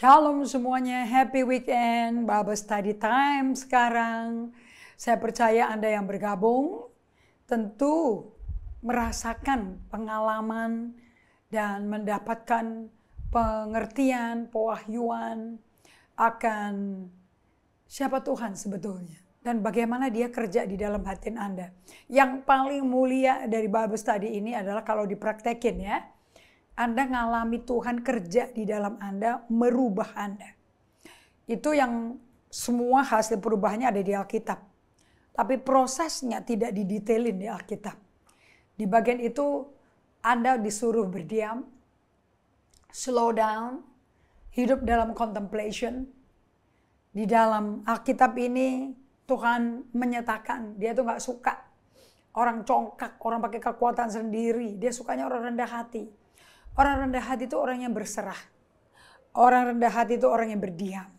Shalom semuanya, happy weekend, Bible study time sekarang. Saya percaya Anda yang bergabung tentu merasakan pengalaman dan mendapatkan pengertian, pewahyuan akan siapa Tuhan sebetulnya. Dan bagaimana dia kerja di dalam hati Anda. Yang paling mulia dari Bible study ini adalah kalau dipraktekin ya. Anda ngalami Tuhan kerja di dalam Anda, merubah Anda. Itu yang semua hasil perubahannya ada di Alkitab. Tapi prosesnya tidak didetailin di Alkitab. Di bagian itu Anda disuruh berdiam, slow down, hidup dalam contemplation. Di dalam Alkitab ini Tuhan menyatakan dia tuh gak suka orang congkak, orang pakai kekuatan sendiri. Dia sukanya orang rendah hati. Orang rendah hati itu orang yang berserah. Orang rendah hati itu orang yang berdiam.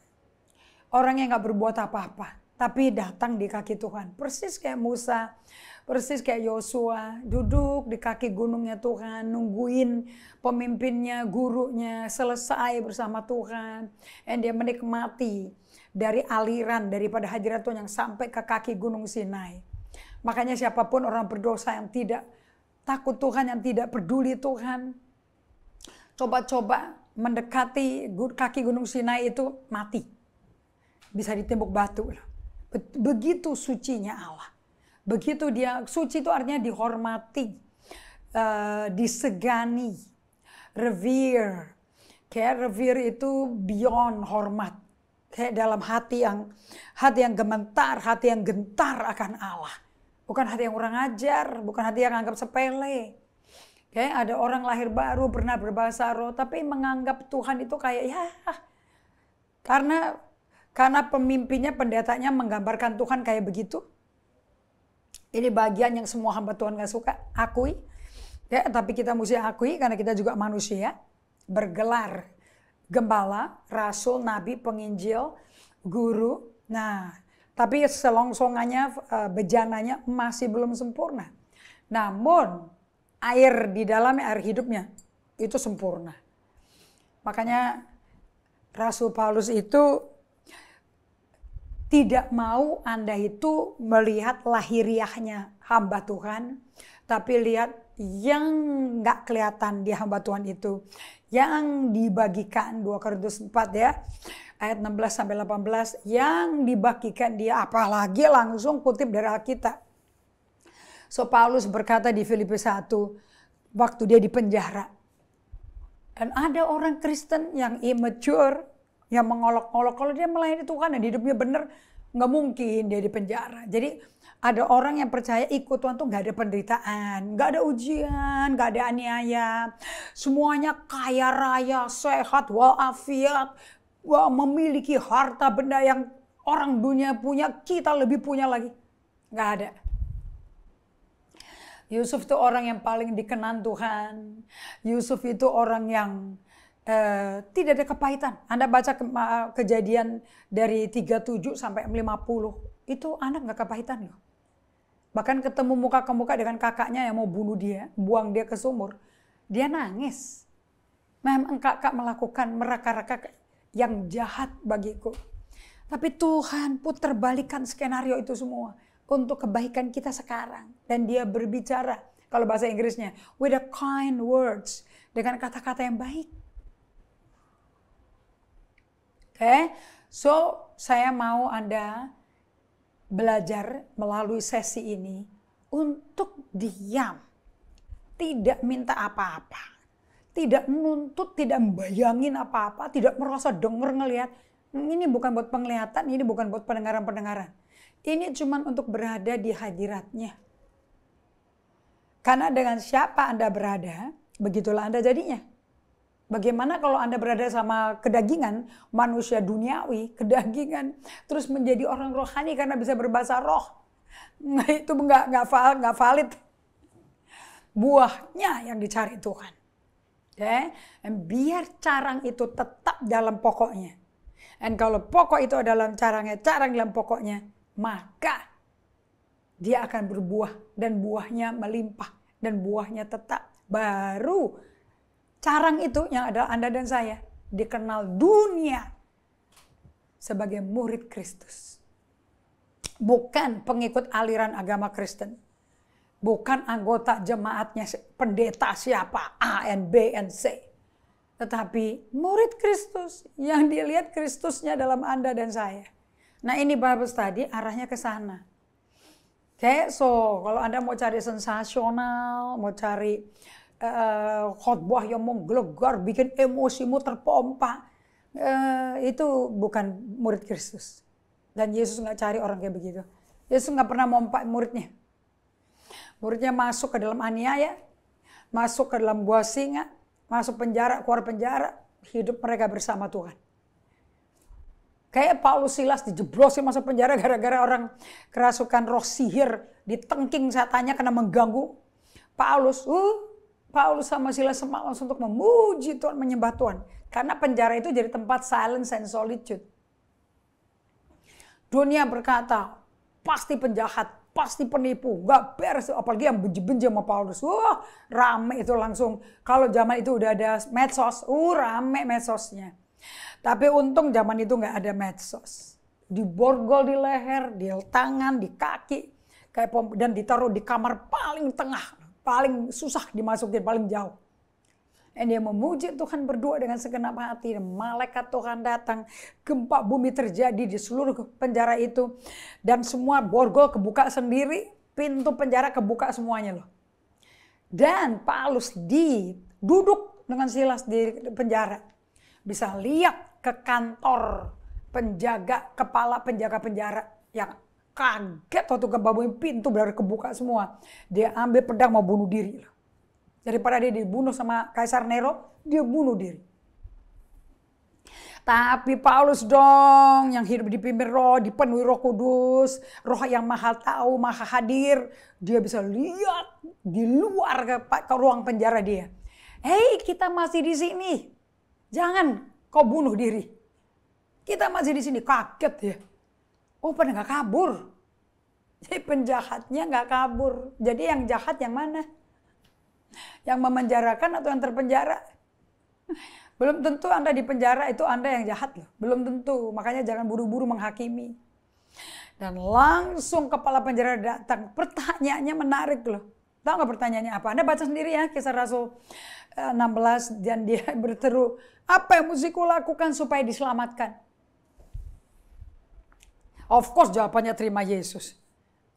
Orang yang gak berbuat apa-apa. Tapi datang di kaki Tuhan. Persis kayak Musa. Persis kayak Yosua. Duduk di kaki gunungnya Tuhan. Nungguin pemimpinnya, gurunya. Selesai bersama Tuhan. Dan dia menikmati dari aliran daripada hadirat Tuhan yang sampai ke kaki gunung Sinai. Makanya siapapun orang berdosa yang tidak takut Tuhan, yang tidak peduli Tuhan, coba-coba mendekati kaki gunung Sinai itu mati. Bisa ditembok batu. Begitu sucinya Allah. Begitu dia, suci itu artinya dihormati, disegani, revere. Kayak revere itu beyond hormat. Kayak dalam hati yang gemetar, hati yang gentar akan Allah. Bukan hati yang kurang ajar, bukan hati yang anggap sepele. Kayak ada orang lahir baru pernah berbahasa roh, tapi menganggap Tuhan itu kayak ya. Karena pemimpinnya, pendetanya menggambarkan Tuhan kayak begitu. Ini bagian yang semua hamba Tuhan gak suka, akui. Ya, tapi kita mesti akui karena kita juga manusia. Bergelar gembala, rasul, nabi, penginjil, guru. Nah, tapi selongsongannya, bejananya masih belum sempurna. Namun air di dalamnya, air hidupnya itu sempurna. Makanya Rasul Paulus itu tidak mau Anda itu melihat lahiriahnya hamba Tuhan, tapi lihat yang gak kelihatan di hamba Tuhan itu, yang dibagikan 2 Korintus 4 ya, ayat 16-18, yang dibagikan dia, apalagi langsung kutip dari Alkitab. So Paulus berkata di Filipi 1 waktu dia di penjara. Dan ada orang Kristen yang immature, yang mengolok-olok kalau dia melayani Tuhan dan hidupnya benar, nggak mungkin dia di penjara. Jadi ada orang yang percaya ikut Tuhan tuh nggak ada penderitaan, nggak ada ujian, nggak ada aniaya, semuanya kaya raya, sehat, walafiat, memiliki harta benda yang orang dunia punya, kita lebih punya lagi, nggak ada. Yusuf itu orang yang paling dikenan Tuhan. Yusuf itu orang yang tidak ada kepahitan. Anda baca kejadian dari 37 sampai 50. Itu anak gak kepahitan loh. Bahkan ketemu muka ke muka dengan kakaknya yang mau bunuh dia. Buang dia ke sumur. Dia nangis. Memang kakak melakukan meraka-raka yang jahat bagiku. Tapi Tuhan puterbalikan skenario itu semua. Untuk kebaikan kita sekarang. Dan dia berbicara, kalau bahasa Inggrisnya, with a kind words. Dengan kata-kata yang baik. Oke, so saya mau Anda belajar melalui sesi ini untuk diam. Tidak minta apa-apa. Tidak menuntut, tidak membayangin apa-apa. Tidak merasa denger ngelihat. Ini bukan buat penglihatan, ini bukan buat pendengaran-pendengaran. Ini cuma untuk berada di hadiratnya. Karena dengan siapa Anda berada, begitulah Anda jadinya. Bagaimana kalau Anda berada sama kedagingan, manusia duniawi, kedagingan, terus menjadi orang rohani karena bisa berbahasa roh. Nah itu nggak valid. Buahnya yang dicari Tuhan. Okay? Dan biar carang itu tetap dalam pokoknya. Dan kalau pokok itu adalah carang dalam pokoknya, maka dia akan berbuah dan buahnya melimpah dan buahnya tetap. Baru carang itu yang adalah Anda dan saya dikenal dunia sebagai murid Kristus. Bukan pengikut aliran agama Kristen. Bukan anggota jemaatnya pendeta siapa A, N, B, N, C. Tetapi murid Kristus yang dilihat Kristusnya dalam Anda dan saya. Nah ini Bible study arahnya ke sana. Kalau Anda mau cari sensasional, mau cari khotbah yang menggelegar, bikin emosimu terpompa, itu bukan murid Kristus. Dan Yesus nggak cari orang kayak begitu. Yesus nggak pernah mompa muridnya. Muridnya masuk ke dalam aniaya, masuk ke dalam gua singa, masuk penjara, keluar penjara, hidup mereka bersama Tuhan. Kayak Paulus Silas dijeblosin masuk penjara gara-gara orang kerasukan roh sihir, ditengking setannya karena mengganggu Paulus. Paulus sama Silas langsung untuk memuji Tuhan, menyembah Tuhan. Karena penjara itu jadi tempat silence and solitude. Dunia berkata, pasti penjahat, pasti penipu, gak beres. Apalagi yang benci-benci sama Paulus. Rame itu langsung. Kalau zaman itu udah ada medsos, rame medsosnya. Tapi untung zaman itu gak ada medsos. Diborgol di leher, di tangan, di kaki. Dan ditaruh di kamar paling tengah. Paling susah dimasukin, paling jauh. Dan dia memuji Tuhan berdua dengan segenap hati. Malaikat Tuhan datang. Gempa bumi terjadi di seluruh penjara itu. Dan semua borgol kebuka sendiri. Pintu penjara kebuka semuanya loh. Dan Paulus duduk dengan Silas di penjara. Bisa lihat ke kantor kepala penjaga penjara. Yang kaget waktu gempa bumi, pintu benar kebuka semua. Dia ambil pedang mau bunuh diri loh. Daripada dia dibunuh sama Kaisar Nero, dia bunuh diri. Tapi Paulus dong yang hidup dipimpin roh, dipenuhi Roh Kudus, roh yang maha tahu, maha hadir. Dia bisa lihat di luar ke ruang penjara dia. Hei, kita masih di sini. Jangan kau bunuh diri. Kita masih di sini. Kaget ya. Oh, pada nggak kabur. Jadi penjahatnya nggak kabur. Jadi yang jahat yang mana? Yang memenjarakan atau yang terpenjara? Belum tentu Anda di penjara itu Anda yang jahat loh. Belum tentu. Makanya jangan buru-buru menghakimi. Dan langsung kepala penjara datang. Pertanyaannya menarik loh. Tahu nggak pertanyaannya apa? Anda baca sendiri ya Kisah Rasul 16. Dan dia berteru. Apa yang mesti kulakukan supaya diselamatkan? Of course jawabannya terima Yesus.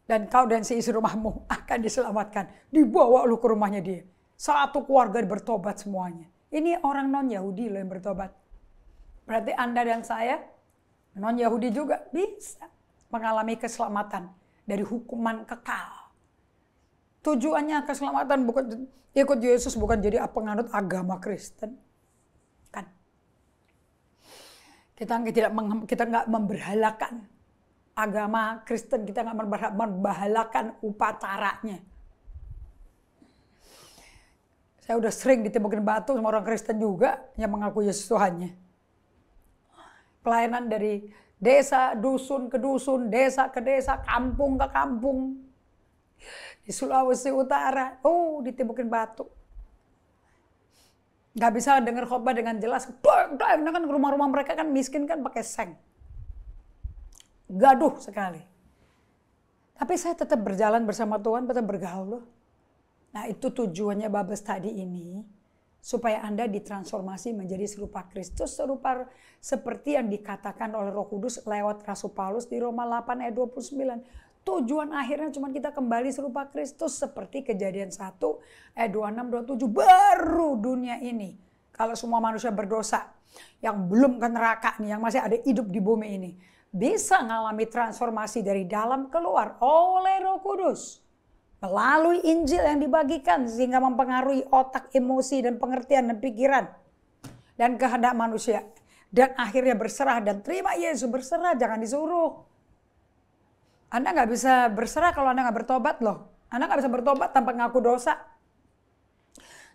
Dan kau dan seisi rumahmu akan diselamatkan. Dibawa lu ke rumahnya dia. Satu keluarga bertobat semuanya. Ini orang non-Yahudi loh yang bertobat. Berarti Anda dan saya, non-Yahudi juga bisa mengalami keselamatan dari hukuman kekal. Tujuannya keselamatan bukan ikut Yesus, bukan jadi penganut agama Kristen. Kan? Kita nggak memberhalakan agama Kristen, kita nggak membahalakan upacaranya. Saya udah sering ditembakin batu sama orang Kristen juga yang mengaku Yesus Tuhannya. Pelayanan dari desa, dusun ke dusun, desa ke desa, kampung ke kampung. Di Sulawesi Utara, ditembakin batu. Gak bisa dengar khotbah dengan jelas. Karena kan rumah-rumah mereka kan miskin kan pakai seng. Gaduh sekali. Tapi saya tetap berjalan bersama Tuhan, tetap bergaul loh. Nah itu tujuannya Bible Study ini. Supaya Anda ditransformasi menjadi serupa Kristus. Serupa seperti yang dikatakan oleh Roh Kudus lewat Rasul Paulus di Roma 8 ayat 29. Tujuan akhirnya cuma kita kembali serupa Kristus. Seperti Kejadian 1 ayat 26-27. Baru dunia ini. Kalau semua manusia berdosa. Yang belum ke neraka nih. Yang masih ada hidup di bumi ini. Bisa mengalami transformasi dari dalam keluar oleh Roh Kudus. Melalui Injil yang dibagikan sehingga mempengaruhi otak, emosi, dan pengertian dan pikiran. Dan kehendak manusia. Dan akhirnya berserah dan terima Yesus. Berserah, jangan disuruh. Anda nggak bisa berserah kalau Anda nggak bertobat loh. Anda nggak bisa bertobat tanpa ngaku dosa.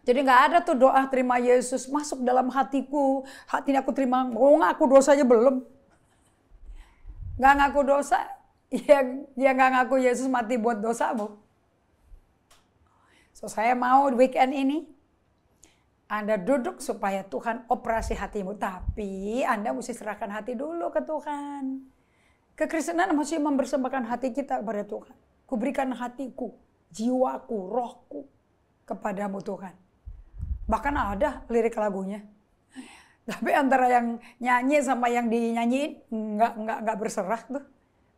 Jadi nggak ada tuh doa terima Yesus masuk dalam hatiku. Hati aku terima, mau ngaku dosanya belum. Nggak ngaku dosa, ya nggak ngaku Yesus mati buat dosamu. So saya mau weekend ini Anda duduk supaya Tuhan operasi hatimu. Tapi Anda mesti serahkan hati dulu ke Tuhan. Kekristenan mesti mempersembahkan hati kita kepada Tuhan. Kuberikan hatiku, jiwaku, rohku kepadamu Tuhan. Bahkan ada lirik lagunya. Tapi antara yang nyanyi sama yang dinyanyiin nggak berserah tuh.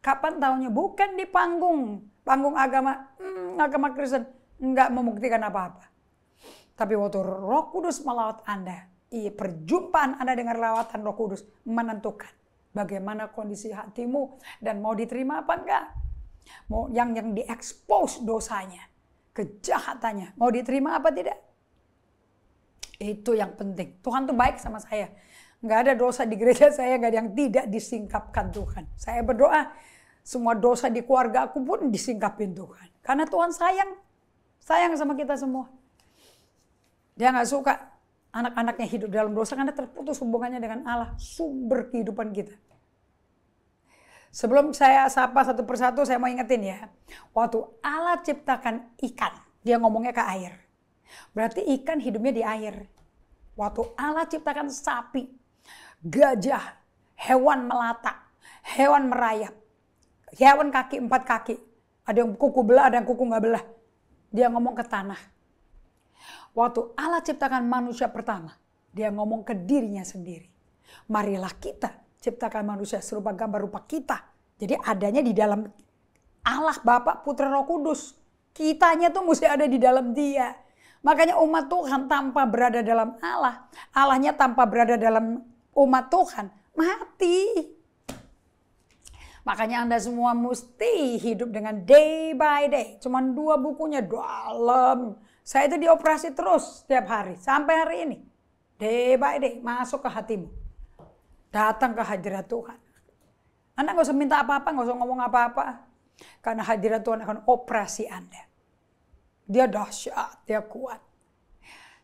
Kapan tahunya? Bukan di panggung agama Kristen, nggak membuktikan apa-apa. Tapi waktu Roh Kudus melawat Anda, perjumpaan Anda dengan lawatan Roh Kudus menentukan bagaimana kondisi hatimu dan mau diterima apa enggak. Mau yang diekspos dosanya, kejahatannya, mau diterima apa tidak. Itu yang penting. Tuhan tuh baik sama saya. Nggak ada dosa di gereja saya, nggak ada yang tidak disingkapkan Tuhan. Saya berdoa, semua dosa di keluarga aku pun disingkapin Tuhan. Karena Tuhan sayang sama kita semua. Dia nggak suka anak-anaknya hidup dalam dosa karena terputus hubungannya dengan Allah, sumber kehidupan kita. Sebelum saya sapa satu persatu, saya mau ingetin ya. Waktu Allah ciptakan ikan, dia ngomongnya ke air. Berarti ikan hidupnya di air. Waktu Allah ciptakan sapi, gajah, hewan melata, hewan merayap, hewan kaki 4 kaki. Ada yang kuku belah, ada yang kuku nggak belah. Dia ngomong ke tanah. Waktu Allah ciptakan manusia pertama, dia ngomong ke dirinya sendiri. Marilah kita ciptakan manusia serupa gambar rupa kita. Jadi adanya di dalam Allah Bapa, Putra, Roh Kudus. Kitanya tuh mesti ada di dalam dia. Makanya umat Tuhan tanpa berada dalam Allah, Allahnya tanpa berada dalam umat Tuhan, mati. Makanya Anda semua mesti hidup dengan day by day. Cuman 2 bukunya dalam. Saya itu dioperasi terus setiap hari. Sampai hari ini. Day by day. Masuk ke hatimu. Datang ke hadirat Tuhan. Anda gak usah minta apa-apa. Gak usah ngomong apa-apa. Karena hadirat Tuhan akan operasi Anda. Dia dahsyat. Dia kuat.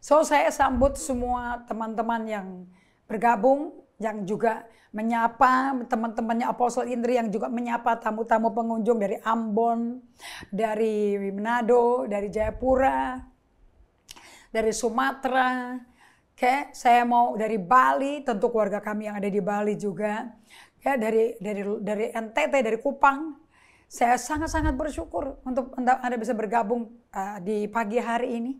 So saya sambut semua teman-teman yang bergabung. Yang juga menyapa teman-temannya Apostle Indri, yang juga menyapa tamu-tamu pengunjung dari Ambon, dari Manado, dari Jayapura, dari Sumatera. Oke, saya mau dari Bali, tentu keluarga kami yang ada di Bali juga. Ya, dari NTT, dari Kupang. Saya sangat-sangat bersyukur untuk Anda bisa bergabung di pagi hari ini.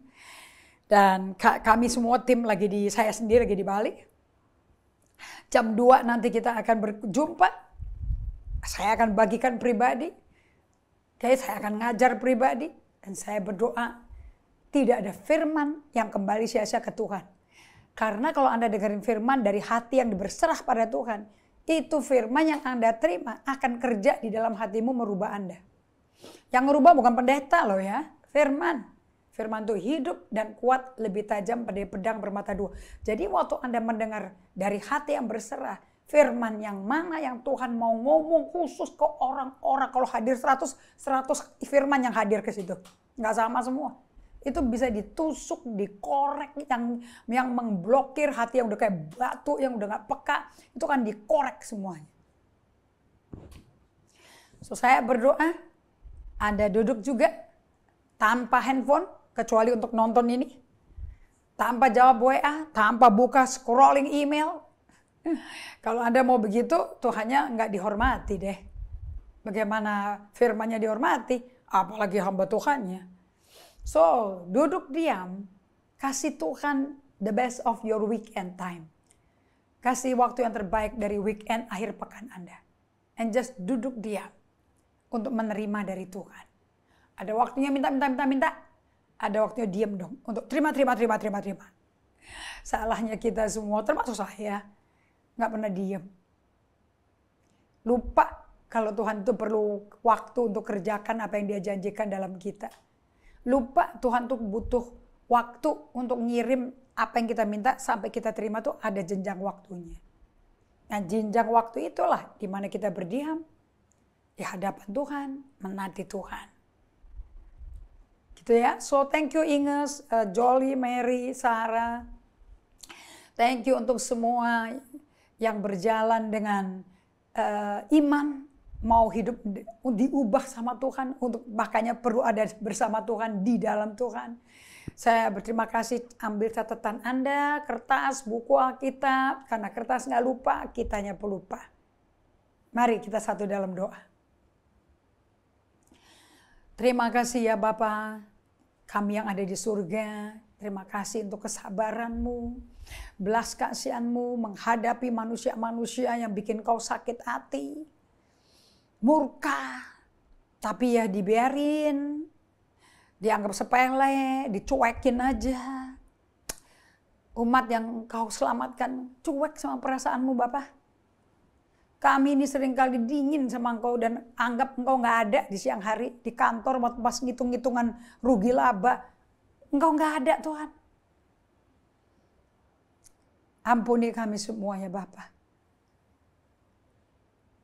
Dan kami semua tim saya sendiri lagi di Bali. Jam 2 nanti kita akan berjumpa. Saya akan bagikan pribadi. Saya akan ngajar pribadi. Dan saya berdoa tidak ada firman yang kembali sia-sia ke Tuhan. Karena kalau Anda dengerin firman dari hati yang berserah pada Tuhan, itu firman yang Anda terima akan kerja di dalam hatimu merubah Anda. Yang merubah bukan pendeta loh ya, firman. Firman itu hidup dan kuat, lebih tajam pada pedang bermata 2. Jadi waktu Anda mendengar dari hati yang berserah, firman yang mana yang Tuhan mau ngomong khusus ke orang-orang. Kalau hadir 100 firman yang hadir ke situ. Nggak sama semua. Itu bisa ditusuk, dikorek, yang memblokir hati yang udah kayak batu, yang udah nggak peka. Itu kan dikorek semuanya. So saya berdoa, Anda duduk juga tanpa handphone. Kecuali untuk nonton ini. Tanpa jawab WA, tanpa buka scrolling email. Kalau Anda mau begitu, Tuhannya nggak dihormati deh. Bagaimana firmannya dihormati, apalagi hamba Tuhannya. So, duduk diam, kasih Tuhan the best of your weekend time. Kasih waktu yang terbaik dari weekend akhir pekan Anda. And just duduk diam untuk menerima dari Tuhan. Ada waktunya minta. Ada waktunya diam dong. Untuk terima. Salahnya kita semua, termasuk saya, nggak pernah diam. Lupa kalau Tuhan itu perlu waktu untuk kerjakan apa yang Dia janjikan dalam kita. Lupa Tuhan tuh butuh waktu untuk ngirim apa yang kita minta sampai kita terima tuh ada jenjang waktunya. Nah jenjang waktu itulah di mana kita berdiam di hadapan Tuhan, menanti Tuhan. Gitu ya. So thank you Inges, Jolly, Mary, Sarah. Thank you untuk semua yang berjalan dengan iman, mau hidup diubah sama Tuhan, untuk makanya perlu ada bersama Tuhan, di dalam Tuhan. Saya berterima kasih, ambil catatan Anda, kertas, buku Alkitab. Karena kertas nggak lupa, kitanya pelupa. Mari kita satu dalam doa. Terima kasih ya Bapa, kami yang ada di surga. Terima kasih untuk kesabaran-Mu, belas kasihan-Mu menghadapi manusia-manusia yang bikin kau sakit hati. Murka, tapi ya dibiarin. Dianggap sepele, dicuekin aja. Umat yang kau selamatkan, cuek sama perasaanmu Bapak. Kami ini seringkali dingin sama engkau dan anggap engkau gak ada di siang hari. Di kantor pas ngitung-ngitungan rugi laba. Engkau gak ada Tuhan. Ampuni kami semua ya Bapak.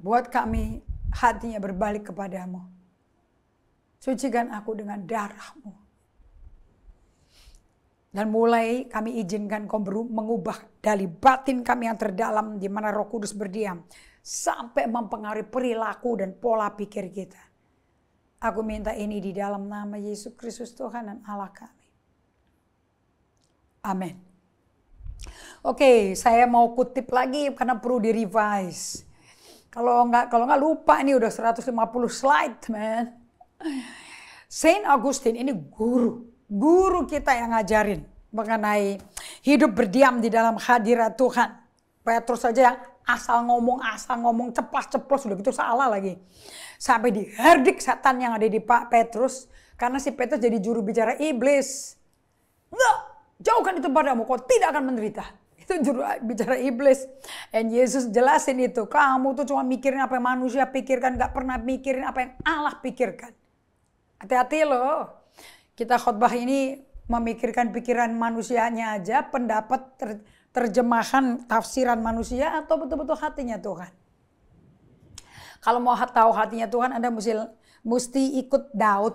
Buat kami hatinya berbalik kepadamu. Sucikan aku dengan darah-Mu. Dan mulai kami izinkan kau mengubah dari batin kami yang terdalam di mana Roh Kudus berdiam. Sampai mempengaruhi perilaku dan pola pikir kita. Aku minta ini di dalam nama Yesus Kristus Tuhan dan Allah kami. Amin. Oke, saya mau kutip lagi karena perlu di-revise. Kalau nggak lupa ini udah 150 slide, man. Saint Augustine ini guru kita yang ngajarin mengenai hidup berdiam di dalam hadirat Tuhan. Petrus saja yang asal ngomong ceplos sudah gitu salah lagi. Sampai diherdik setan yang ada di Pak Petrus karena si Petrus jadi juru bicara iblis. Enggak, jauhkan itu padamu, kau tidak akan menderita. Itu juru bicara iblis. Dan Yesus jelasin itu, kamu tuh cuma mikirin apa yang manusia pikirkan, gak pernah mikirin apa yang Allah pikirkan. Hati-hati loh, kita khotbah ini memikirkan pikiran manusianya aja, pendapat terjemahan tafsiran manusia atau betul-betul hatinya Tuhan. Kalau mau tahu hatinya Tuhan, Anda mesti ikut Daud,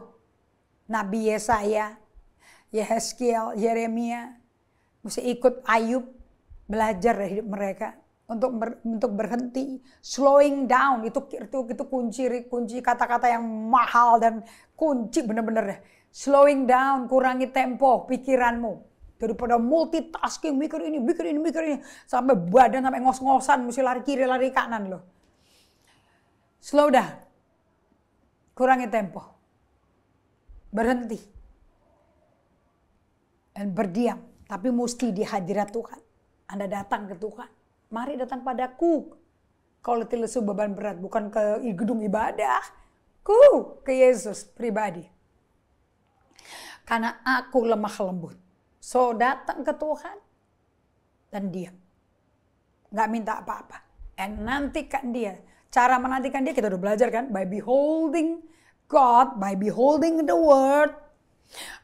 Nabi Yesaya, Yehezkiel, Yeremia, mesti ikut Ayub, belajar dari hidup mereka. Untuk berhenti, slowing down itu kunci kata-kata yang mahal dan kunci bener-bener. Slowing down, kurangi tempo pikiranmu daripada multitasking, mikir ini sampai badan sampai ngos-ngosan, mesti lari kiri lari kanan loh. Slow down, kurangi tempo, berhenti dan berdiam, tapi mesti di hadirat Tuhan. Anda datang ke Tuhan. Mari datang padaku. Kau letih lesu beban berat. Bukan ke gedung ibadah. Ke Yesus pribadi. Karena aku lemah lembut. So datang ke Tuhan. Dan diam. Gak minta apa-apa. And nantikan dia. Cara menantikan dia kita udah belajar kan. By beholding God. By beholding the word.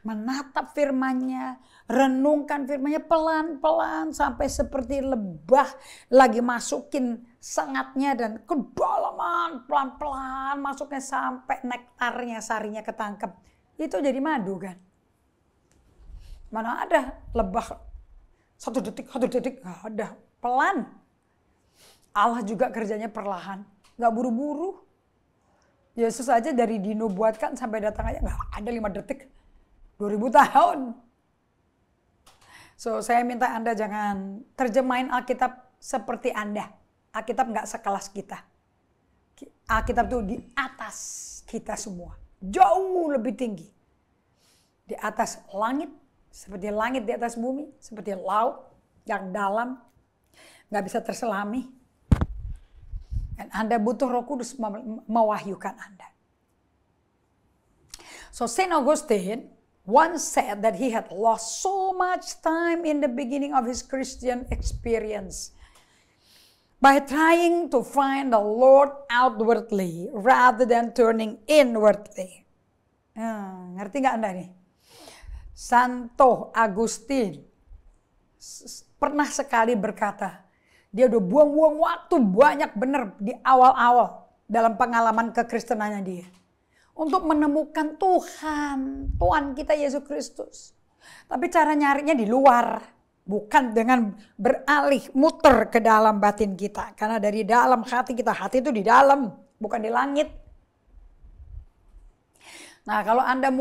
Menatap firman-Nya, renungkan firman-Nya pelan-pelan sampai seperti lebah lagi masukin sengatnya dan kedalaman pelan-pelan masuknya sampai nektarnya, sarinya ketangkep. Itu jadi madu kan. Mana ada lebah 1 detik, gak ada. Pelan. Allah juga kerjanya perlahan, gak buru-buru. Yesus aja dari dinubuatkan sampai datang aja gak ada 5 detik. 2000 tahun. So saya minta Anda jangan terjemahin Alkitab seperti Anda. Alkitab nggak sekelas kita. Alkitab itu di atas kita semua. Jauh lebih tinggi. Di atas langit. Seperti langit di atas bumi. Seperti laut yang dalam. Nggak bisa terselami. Dan Anda butuh Roh Kudus mewahyukan Anda. So Saint Augustine once said that he had lost so much time in the beginning of his Christian experience by trying to find the Lord outwardly rather than turning inwardly. Ngerti nggak Anda nih? Santo Agustin pernah sekali berkata, dia udah buang-buang waktu banyak bener di awal-awal dalam pengalaman kekristenannya dia. Untuk menemukan Tuhan kita Yesus Kristus. Tapi cara nyarinya di luar. Bukan dengan beralih muter ke dalam batin kita. Karena dari dalam hati kita, hati itu di dalam. Bukan di langit. Nah kalau Anda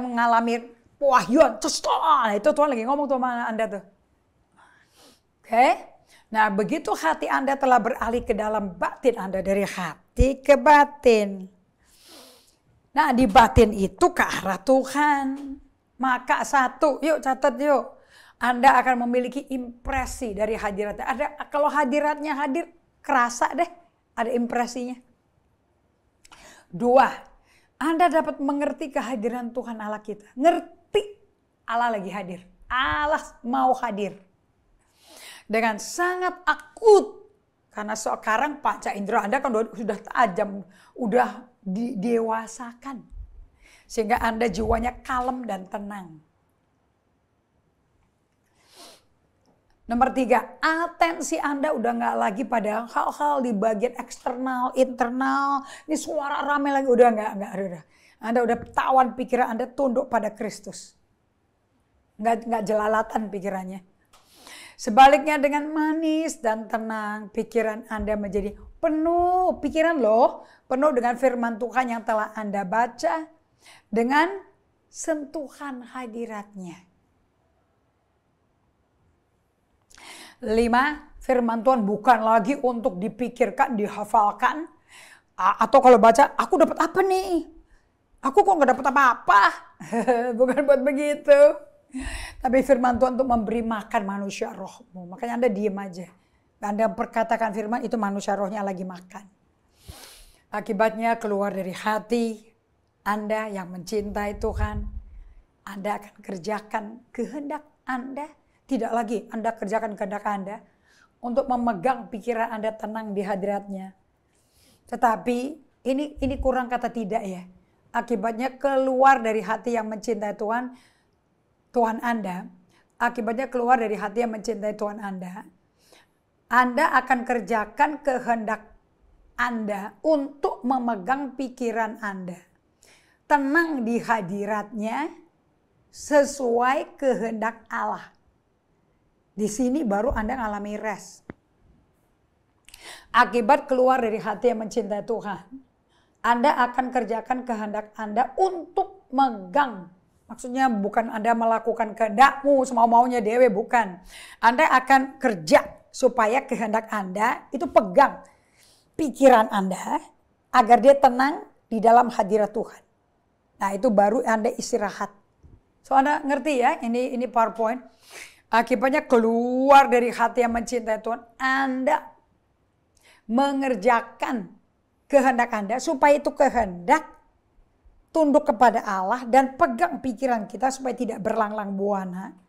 mengalami pewahyuan, itu Tuhan lagi ngomong tuh sama Anda tuh. Oke. Nah, begitu hati Anda telah beralih ke dalam batin Anda, dari hati ke batin. Nah, di batin itu ke arah Tuhan. Maka satu, yuk catat yuk. Anda akan memiliki impresi dari hadiratnya. Kalau hadiratnya hadir, kerasa deh ada impresinya. 2, Anda dapat mengerti kehadiran Tuhan Allah kita. Ngerti Allah lagi hadir. Allah mau hadir. Dengan sangat akut. Karena sekarang panca indera Anda kan sudah tajam. Udah didewasakan. Sehingga Anda jiwanya kalem dan tenang. Nomor 3, atensi Anda udah gak lagi pada hal-hal di bagian eksternal, internal. Ini suara rame lagi, udah udah. Anda udah tawan pikiran Anda tunduk pada Kristus. Gak jelalatan pikirannya. Sebaliknya dengan manis dan tenang, pikiran Anda menjadi penuh. Pikiran loh, penuh dengan firman Tuhan yang telah Anda baca. Dengan sentuhan hadiratnya. 5, firman Tuhan bukan lagi untuk dipikirkan, dihafalkan. Atau kalau baca, aku dapat apa nih? Aku kok gak dapat apa-apa? Bukan buat begitu. Tapi firman Tuhan untuk memberi makan manusia rohmu. Makanya Anda diam aja. Anda perkatakan firman, itu manusia rohnya lagi makan. Akibatnya keluar dari hati Anda yang mencintai Tuhan. Anda akan kerjakan kehendak Anda. Tidak lagi Anda kerjakan kehendak Anda untuk memegang pikiran Anda tenang di hadiratnya. Tetapi ini kurang kata tidak ya. Akibatnya keluar dari hati yang mencintai Tuhan Anda. Akibatnya keluar dari hati yang mencintai Tuhan Anda. Anda akan kerjakan kehendak Anda untuk memegang pikiran Anda. Tenang di hadiratnya sesuai kehendak Allah. Di sini baru Anda ngalami rest. Akibat keluar dari hati yang mencintai Tuhan, Anda akan kerjakan kehendak Anda untuk megang. Maksudnya bukan Anda melakukan kehendakmu semau-maunya dewe, bukan. Anda akan kerja supaya kehendak Anda itu pegang pikiran Anda agar dia tenang di dalam hadirat Tuhan. Nah, itu baru Anda istirahat. So Anda ngerti ya, ini PowerPoint. Akibatnya keluar dari hati yang mencintai Tuhan, Anda mengerjakan kehendak Anda supaya itu kehendak tunduk kepada Allah dan pegang pikiran kita supaya tidak berlanglang buana.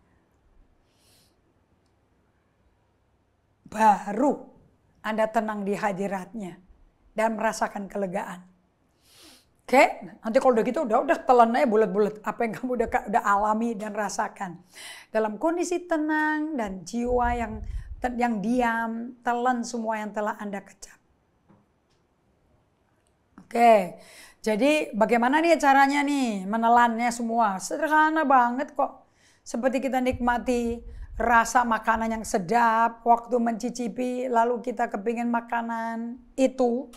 Baru Anda tenang di hadiratnya dan merasakan kelegaan. Oke, nanti kalau udah gitu udah telan aja bulat-bulat apa yang kamu udah alami dan rasakan. Dalam kondisi tenang dan jiwa yang diam, telan semua yang telah Anda kecap. Oke, jadi bagaimana nih caranya nih menelannya semua? Sederhana banget kok. Seperti kita nikmati rasa makanan yang sedap, waktu mencicipi lalu kita kepingin makanan itu.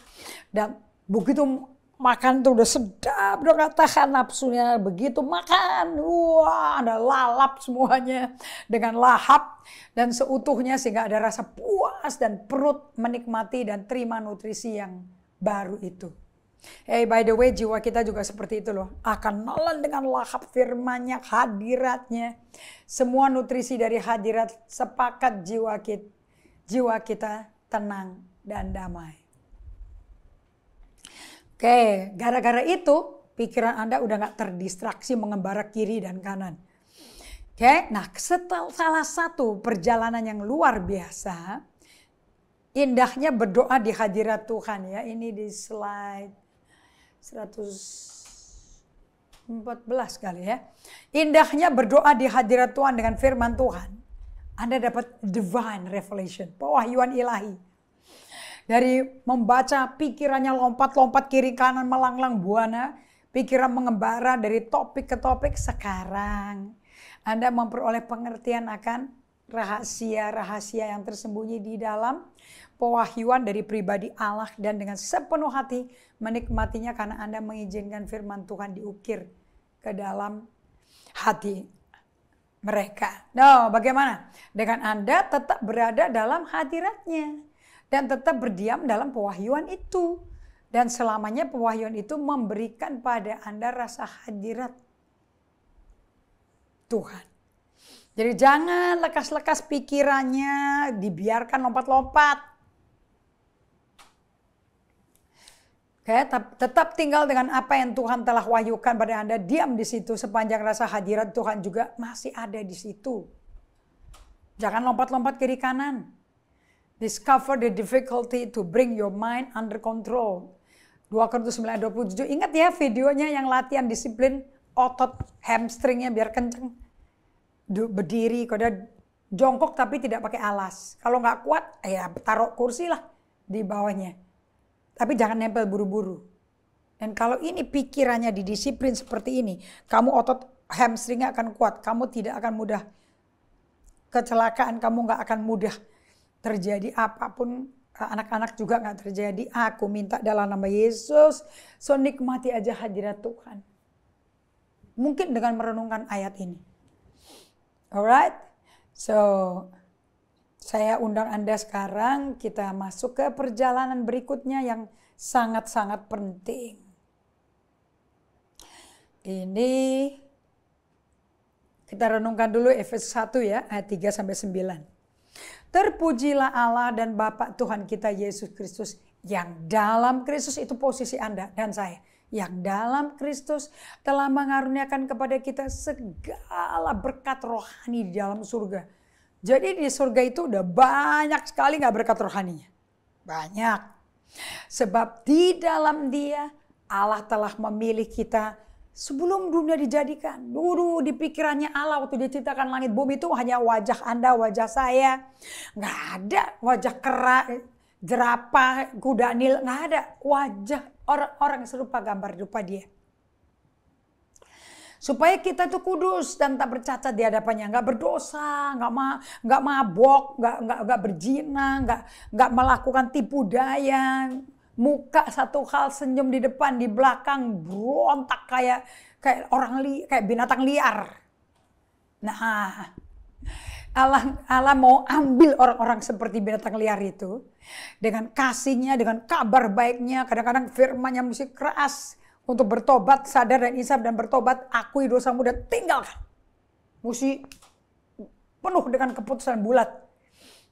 Dan begitu makan tuh udah sedap, udah gak tahan nafsunya. Begitu makan, wah ada lalap semuanya dengan lahap dan seutuhnya sehingga ada rasa puas dan perut menikmati dan terima nutrisi yang baru itu. Hey, by the way, jiwa kita juga seperti itu loh. Akan nelan dengan lahap firman-Nya, hadiratnya. Semua nutrisi dari hadirat sepakat jiwa kita tenang dan damai. Oke, gara-gara itu pikiran Anda udah gak terdistraksi mengembara kiri dan kanan. Oke, nah salah satu perjalanan yang luar biasa, indahnya berdoa di hadirat Tuhan ya. Ini di slide 114 kali ya. Indahnya berdoa di hadirat Tuhan dengan firman Tuhan. Anda dapat divine revelation, pewahyuan ilahi. Dari membaca pikirannya lompat-lompat kiri kanan melanglang buana. Pikiran mengembara dari topik ke topik. Sekarang Anda memperoleh pengertian akan rahasia-rahasia yang tersembunyi di dalam pewahyuan dari pribadi Allah. Dan dengan sepenuh hati menikmatinya karena Anda mengizinkan firman Tuhan diukir ke dalam hati mereka. No, bagaimana? Dengan Anda tetap berada dalam hadiratnya dan tetap berdiam dalam pewahyuan itu. Dan selamanya pewahyuan itu memberikan pada Anda rasa hadirat Tuhan. Jadi jangan lekas-lekas pikirannya dibiarkan lompat-lompat. Oke, tetap tinggal dengan apa yang Tuhan telah wahyukan pada Anda. Diam di situ sepanjang rasa hadirat Tuhan juga masih ada di situ. Jangan lompat-lompat kiri kanan. Discover the difficulty to bring your mind under control. 2 Korintus 9:27. Ingat ya videonya yang latihan disiplin otot hamstringnya biar kenceng. Berdiri, kalau jongkok tapi tidak pakai alas. Kalau nggak kuat, ya taruh kursi lah di bawahnya. Tapi jangan nempel buru-buru. Dan kalau ini pikirannya didisiplin seperti ini, kamu otot hamstringnya akan kuat. Kamu tidak akan mudah kecelakaan, kamu nggak akan mudah terjadi apapun. Anak-anak juga nggak terjadi. Aku minta dalam nama Yesus, so nikmati aja hadirat Tuhan. Mungkin dengan merenungkan ayat ini. Alright, so saya undang Anda sekarang kita masuk ke perjalanan berikutnya yang sangat-sangat penting. Ini kita renungkan dulu Efesus 1 ya, ayat 3-9. Terpujilah Allah dan Bapa Tuhan kita Yesus Kristus yang dalam Kristus, itu posisi Anda dan saya. Yang dalam Kristus telah mengaruniakan kepada kita segala berkat rohani di dalam surga. Jadi di surga itu udah banyak sekali gak berkat rohaninya. Banyak. Sebab di dalam Dia Allah telah memilih kita sebelum dunia dijadikan. Dulu di pikirannya Allah waktu diciptakan langit bumi itu hanya wajah Anda, wajah saya. Gak ada wajah kera, jerapah, kuda nil. Gak ada wajah orang-orang yang serupa gambar rupa Dia. Supaya kita tuh kudus dan tak bercacat di hadapannya, nggak berdosa, nggak mabok, nggak berzina, nggak melakukan tipu daya, muka satu hal, senyum di depan, di belakang berontak kayak kayak binatang liar. Nah, Allah mau ambil orang-orang seperti binatang liar itu dengan kasihnya, dengan kabar baiknya. Kadang-kadang firman-Nya mesti keras. Untuk bertobat, sadar dan insaf dan bertobat, akui dosamu dan tinggalkan. Mesti penuh dengan keputusan bulat.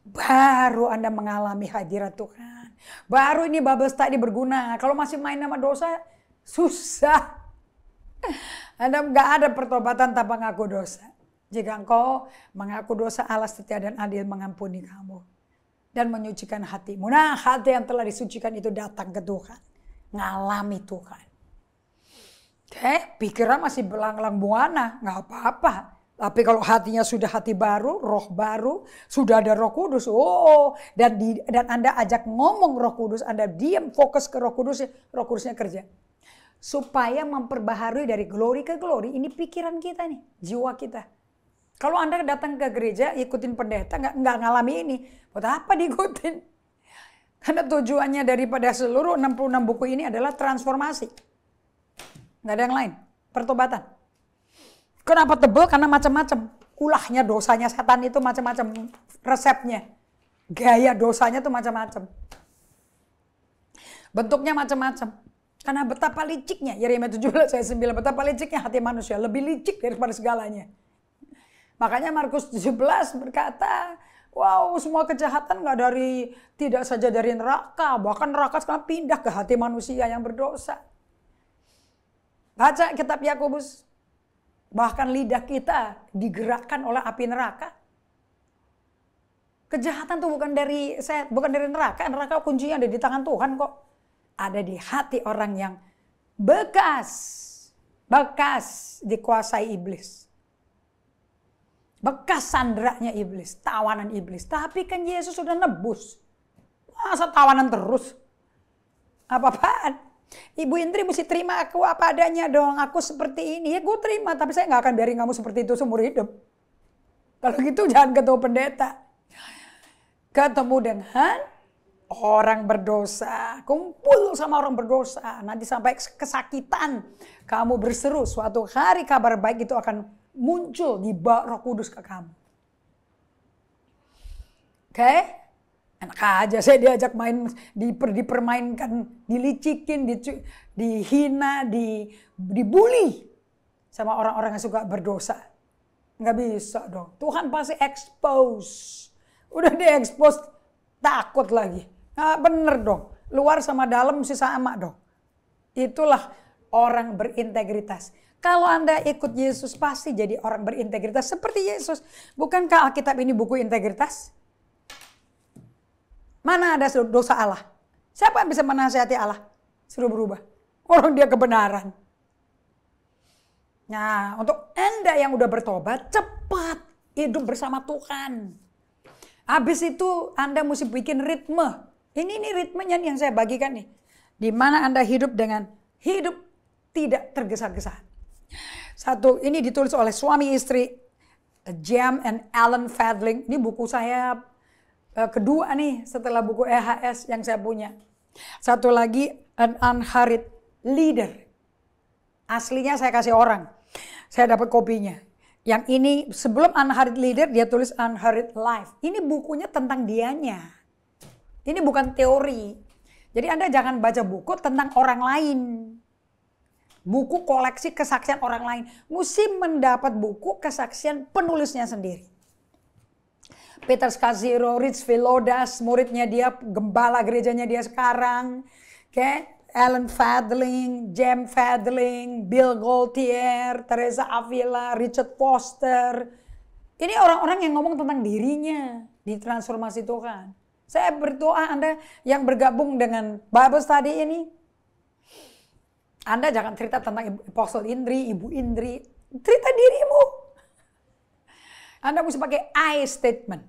Baru Anda mengalami hadirat Tuhan. Baru ini bubble study berguna. Kalau masih main sama dosa, susah. Anda nggak ada pertobatan tanpa mengaku dosa. Jika engkau mengaku dosa, Allah setia dan adil mengampuni kamu. Dan menyucikan hatimu. Nah, hati yang telah disucikan itu datang ke Tuhan. Ngalami Tuhan. Pikiran masih belang-lang buana, nggak apa-apa. Tapi kalau hatinya sudah hati baru, roh baru, sudah ada Roh Kudus, dan Anda ajak ngomong Roh Kudus, Anda diam fokus ke Roh Kudus, Roh Kudusnya kerja. Supaya memperbaharui dari glory ke glory, ini pikiran kita nih, jiwa kita. Kalau Anda datang ke gereja, ikutin pendeta, nggak ngalami ini, buat apa diikutin? Karena tujuannya daripada seluruh 66 buku ini adalah transformasi. Nggak ada yang lain, pertobatan. Kenapa tebel? Karena macam-macam. Ulahnya dosanya setan itu macam-macam resepnya. Gaya dosanya itu macam-macam. Bentuknya macam-macam. Karena betapa liciknya, Yeremia 17 ayat 9, betapa liciknya hati manusia. Lebih licik daripada segalanya. Makanya Markus 17 berkata, wow, semua kejahatan tidak saja dari neraka. Bahkan neraka sekarang pindah ke hati manusia yang berdosa. Baca kitab Yakobus. Bahkan lidah kita digerakkan oleh api neraka. Kejahatan tuh bukan dari neraka. Neraka kuncinya ada di tangan Tuhan kok. Ada di hati orang yang bekas dikuasai iblis. Bekas sandranya iblis, tawanan iblis. Tapi kan Yesus sudah nebus. Masa tawanan terus? Apa-apaan? Ibu Indri mesti terima aku apa adanya dong. Aku seperti ini. Ya gue terima. Tapi saya gak akan biarin kamu seperti itu seumur hidup. Kalau gitu jangan ketemu pendeta. Ketemu dengan orang berdosa. Kumpul sama orang berdosa. Nanti sampai kesakitan. Kamu berseru. Suatu hari kabar baik itu akan muncul di Roh Kudus ke kamu. Oke? Enak aja saya diajak main, dipermainkan, dilicikin, dihina, dibully sama orang-orang yang suka berdosa. Nggak bisa dong. Tuhan pasti expose. Udah di-expose, takut lagi. Nggak bener dong. Luar sama dalam mesti sama dong. Itulah orang berintegritas. Kalau Anda ikut Yesus pasti jadi orang berintegritas seperti Yesus. Bukankah Alkitab ini buku integritas? Mana ada dosa Allah? Siapa yang bisa menasihati Allah? Suruh berubah. Orang dia kebenaran. Nah, untuk Anda yang udah bertobat, cepat hidup bersama Tuhan. Habis itu Anda mesti bikin ritme. Ini ritmenya yang saya bagikan nih. Di mana Anda hidup dengan hidup tidak tergesa-gesa. Satu, ini ditulis oleh suami istri Jem and Alan Fadling. Ini buku saya kedua nih setelah buku EHS yang saya punya. Satu lagi An Unhurried Leader. Aslinya saya kasih orang. Saya dapat kopinya. Yang ini sebelum Unhurried Leader dia tulis Unhurried Life. Ini bukunya tentang dianya. Ini bukan teori. Jadi Anda jangan baca buku tentang orang lain. Buku koleksi kesaksian orang lain. Mesti mendapat buku kesaksian penulisnya sendiri. Peter Scazzero, Rich Villodas, muridnya dia, gembala gerejanya dia sekarang. Alan Fadling, Jem Fadling, Bill Gaultier, Teresa Avila, Richard Foster. Ini orang-orang yang ngomong tentang dirinya di transformasi Tuhan. Saya berdoa Anda yang bergabung dengan Bible Study ini, Anda jangan cerita tentang Apostle Indri, Ibu Indri. Cerita dirimu. Anda mesti pakai I statement.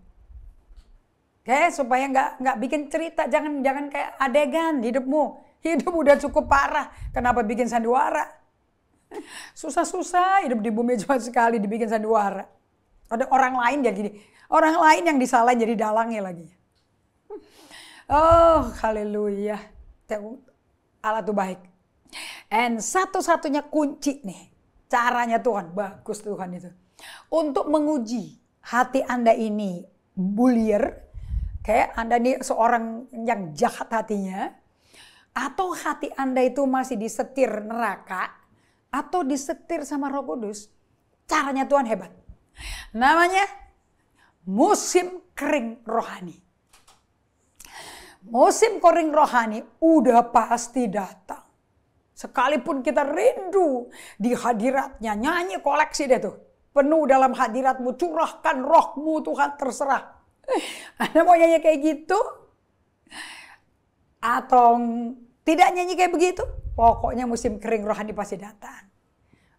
Supaya nggak bikin cerita. Jangan kayak adegan hidupmu. Hidup udah cukup parah. Kenapa bikin sandiwara? Susah-susah hidup di bumi cuma sekali dibikin sandiwara. Ada orang lain jadi gini. Orang lain yang disalahin jadi dalangnya lagi. Oh, haleluya. Allah tuh baik. And satu-satunya kunci nih. Caranya Tuhan. Bagus Tuhan itu. Untuk menguji hati Anda ini bullier. Kayak Anda ini seorang yang jahat hatinya. Atau hati Anda itu masih disetir neraka. Atau disetir sama Roh Kudus. Caranya Tuhan hebat. Namanya musim kering rohani. Musim kering rohani udah pasti datang. Sekalipun kita rindu di hadiratnya. Nyanyi koleksi deh tuh. Penuh dalam hadiratmu. Curahkan rohmu Tuhan terserah. Anda mau nyanyi kayak gitu? Atau tidak nyanyi kayak begitu? Pokoknya musim kering rohani pasti datang.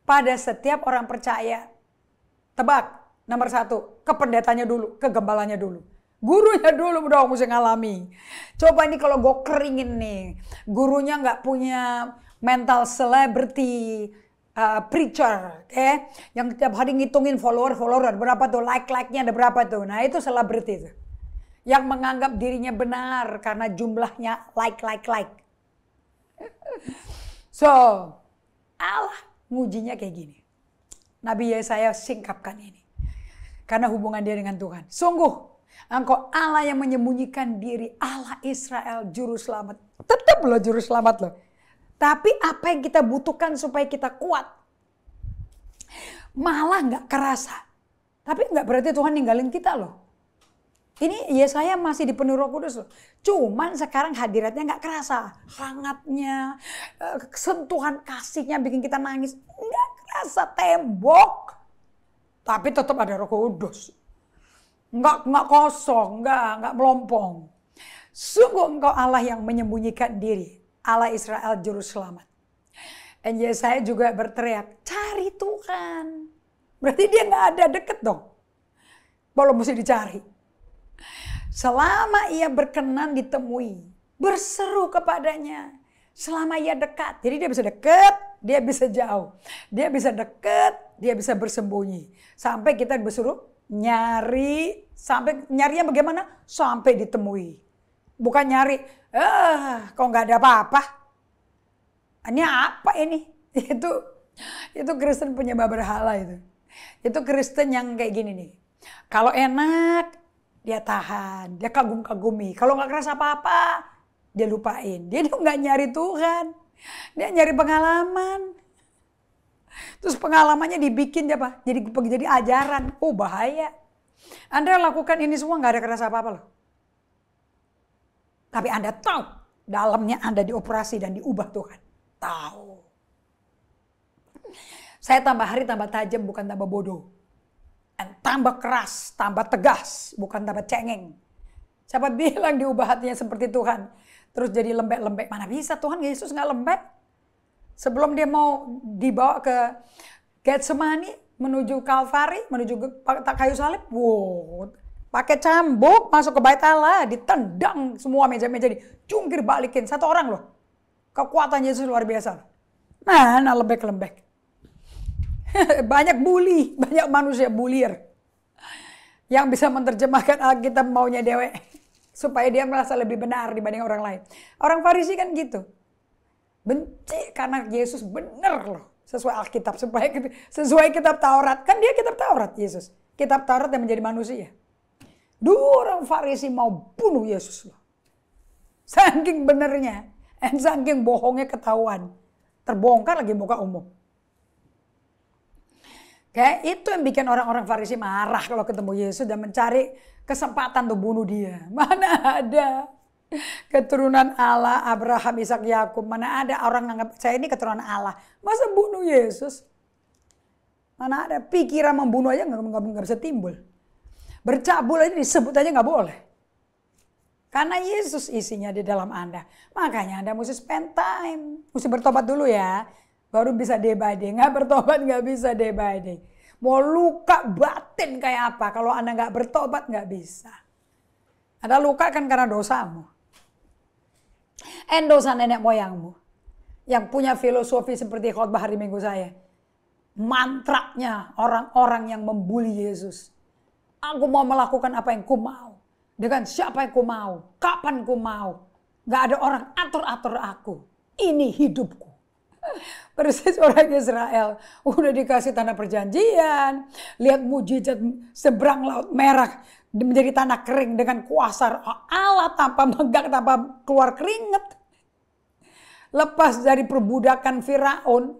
Pada setiap orang percaya. Tebak. Nomor 1. Ke pendetanya dulu. Ke gembalanya dulu. Gurunya dulu dong mesti ngalami. Coba ini kalau gue keringin nih. Gurunya gak punya mental celebrity preacher. Yang tiap hari ngitungin follower ada berapa tuh. Like-nya ada berapa tuh. Nah itu celebrity tuh. Yang menganggap dirinya benar karena jumlahnya like. So, Allah ngujinya kayak gini. Nabi Yesaya singkapkan ini. Karena hubungan dia dengan Tuhan. Sungguh, engkau Allah yang menyembunyikan diri. Allah Israel juru selamat. Tetap loh juru selamat loh. Tapi apa yang kita butuhkan supaya kita kuat. Malah gak kerasa. Tapi gak berarti Tuhan ninggalin kita loh. Ini Yesaya masih dipenuhi Roh Kudus loh. Cuman sekarang hadiratnya gak kerasa. Hangatnya, sentuhan kasihnya bikin kita nangis. Gak kerasa tembok. Tapi tetap ada Roh Kudus. Enggak kosong, enggak melompong. Sungguh engkau Allah yang menyembunyikan diri. Allah Israel juru selamat. Dan Yesaya juga berteriak, cari Tuhan. Berarti dia enggak ada deket dong. Belum mesti dicari. Selama ia berkenan ditemui, berseru kepadanya. Selama ia dekat. Jadi dia bisa dekat, dia bisa jauh. Dia bisa dekat, dia bisa bersembunyi. Sampai kita disuruh nyari, sampai nyarinya bagaimana? Sampai ditemui. Bukan nyari, kok nggak ada apa-apa. Ini apa ini? Itu Kristen penyembah berhala itu. Itu Kristen yang kayak gini nih. Kalau enak, dia tahan, dia kagum-kagumi. Kalau nggak keras apa-apa, dia lupain. Dia nggak nyari Tuhan, dia nyari pengalaman. Terus pengalamannya dibikin apa? Jadi ajaran. Oh bahaya. Anda lakukan ini semua nggak ada keras apa-apa loh. Tapi Anda tahu dalamnya Anda dioperasi dan diubah Tuhan. Tahu. Saya tambah hari tambah tajam bukan tambah bodoh. Dan tambah keras, tambah tegas, bukan tambah cengeng. Siapa bilang diubah hatinya seperti Tuhan? Terus jadi lembek-lembek. Mana bisa Tuhan Yesus nggak lembek? Sebelum dia mau dibawa ke Getsemani, menuju Kalvari, menuju kayu salib. Wow, pakai cambuk masuk ke bait Allah, ditendang semua meja-meja, dicungkir balikin. Satu orang loh. Kekuatan Yesus luar biasa. Mana lembek-lembek. Banyak bully, banyak manusia bulir yang bisa menerjemahkan Alkitab maunya dewek supaya dia merasa lebih benar dibanding orang lain. Orang Farisi kan gitu. Benci karena Yesus benar loh sesuai Alkitab, sesuai kitab Taurat. Kan dia kitab Taurat Yesus. Kitab Taurat yang menjadi manusia. Dua orang Farisi mau bunuh Yesus loh. Saking benernya, saking bohongnya ketahuan. Terbongkar lagi muka umum. Kayak itu yang bikin orang-orang Farisi marah kalau ketemu Yesus dan mencari kesempatan untuk bunuh dia. Mana ada keturunan Allah, Abraham, Ishak, Yakub. Mana ada orang nganggap saya ini keturunan Allah. Masa bunuh Yesus? Mana ada pikiran membunuh aja nggak bisa timbul. Bercabul aja disebut aja nggak boleh. Karena Yesus isinya di dalam Anda. Makanya Anda mesti spend time. Mesti bertobat dulu ya. Baru bisa day by day. Nggak bertobat nggak bisa day by day. Mau luka batin kayak apa. Kalau Anda nggak bertobat nggak bisa. Ada luka kan karena dosamu. Dosa nenek moyangmu. Yang punya filosofi seperti khotbah hari Minggu saya. Mantranya orang-orang yang membuli Yesus. Aku mau melakukan apa yang ku mau. Dengan siapa yang ku mau. Kapan ku mau. Gak ada orang atur-atur aku. Ini hidupku. Persis orang Israel. Udah dikasih tanah perjanjian. Lihat mujizat seberang laut merah. Menjadi tanah kering dengan kuasa Allah tanpa megah, tanpa keluar keringet. Lepas dari perbudakan Firaun.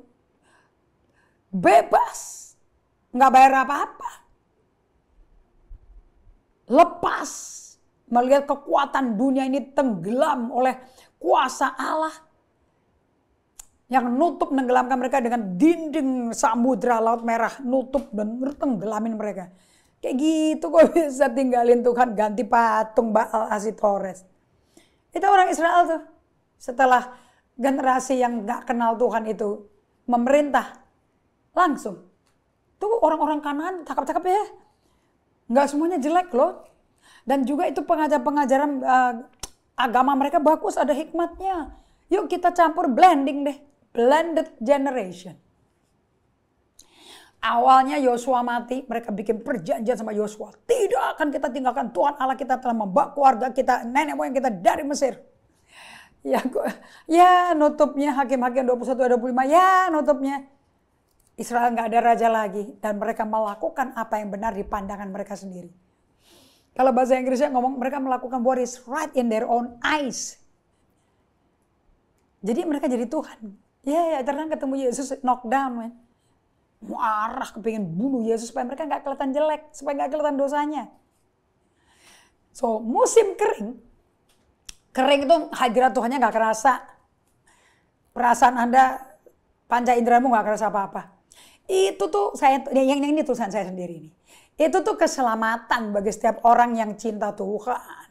Bebas. Nggak bayar apa-apa. Lepas. Melihat kekuatan dunia ini tenggelam oleh kuasa Allah. Yang nutup menenggelamkan mereka dengan dinding samudra laut merah. Nutup dan tenggelamin mereka. Kayak gitu kok bisa tinggalin Tuhan ganti patung Baal Asitores. Itu orang Israel tuh. Setelah generasi yang gak kenal Tuhan itu memerintah. Langsung. Tuh orang-orang Kanaan cakep-cakep ya. Gak semuanya jelek loh. Dan juga itu pengajaran agama mereka bagus, ada hikmatnya. Yuk kita campur blending deh. Blended generation. Awalnya Yosua mati, mereka bikin perjanjian sama Yosua. Tidak akan kita tinggalkan Tuhan Allah kita telah membawa keluarga kita, nenek moyang kita dari Mesir. Ya nutupnya Hakim-Hakim 21-25, ya nutupnya. Israel nggak ada raja lagi. Dan mereka melakukan apa yang benar di pandangan mereka sendiri. Kalau bahasa Inggrisnya ngomong, mereka melakukan what is right in their own eyes. Jadi mereka jadi Tuhan. Ya terang ketemu Yesus knockdown man. Marah kepingin bunuh Yesus supaya mereka nggak kelihatan jelek, supaya nggak kelihatan dosanya. So musim kering itu hadirat Tuhannya nggak kerasa. Perasaan Anda, panca inderamu nggak kerasa apa-apa. Itu tuh yang ini tulisan saya sendiri ini. Itu tuh keselamatan bagi setiap orang yang cinta Tuhan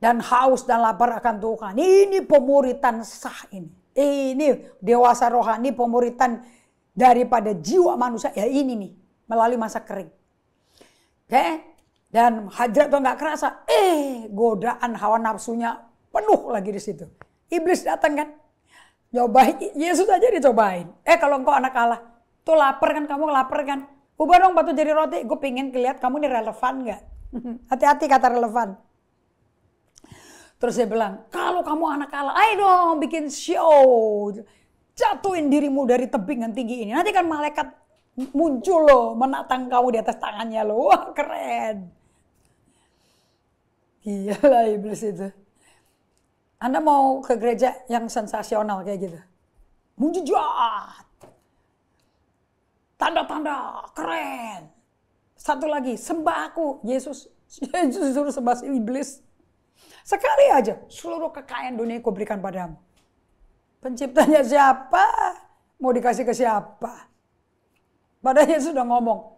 dan haus dan lapar akan Tuhan. Ini pemuritan sah ini. Ini dewasa rohani pemuritan daripada jiwa manusia, ya ini nih, melalui masa kering. Oke? Dan hadirat Tuhan gak kerasa, godaan hawa nafsunya penuh lagi di situ. Iblis datang kan, nyobain, Yesus aja dicobain. Kalau engkau anak Allah, tuh lapar kan, kamu lapar kan, ubah dong batu jadi roti, gue pengen lihat kamu ini relevan gak? Hati-hati kata relevan. Terus dia bilang, kalau kamu anak Allah, ayo dong bikin show. Jatuhin dirimu dari tebing yang tinggi ini. Nanti kan malaikat muncul loh, menatang kamu di atas tangannya loh. Wah, keren. Iyalah iblis itu. Anda mau ke gereja yang sensasional kayak gitu? Mujizat. Tanda-tanda, keren. Satu lagi, sembah aku. Yesus suruh sembah si iblis. Sekali aja, seluruh kekayaan dunia ku berikan padamu. Penciptanya siapa? Mau dikasih ke siapa? Padahal Yesus sudah ngomong,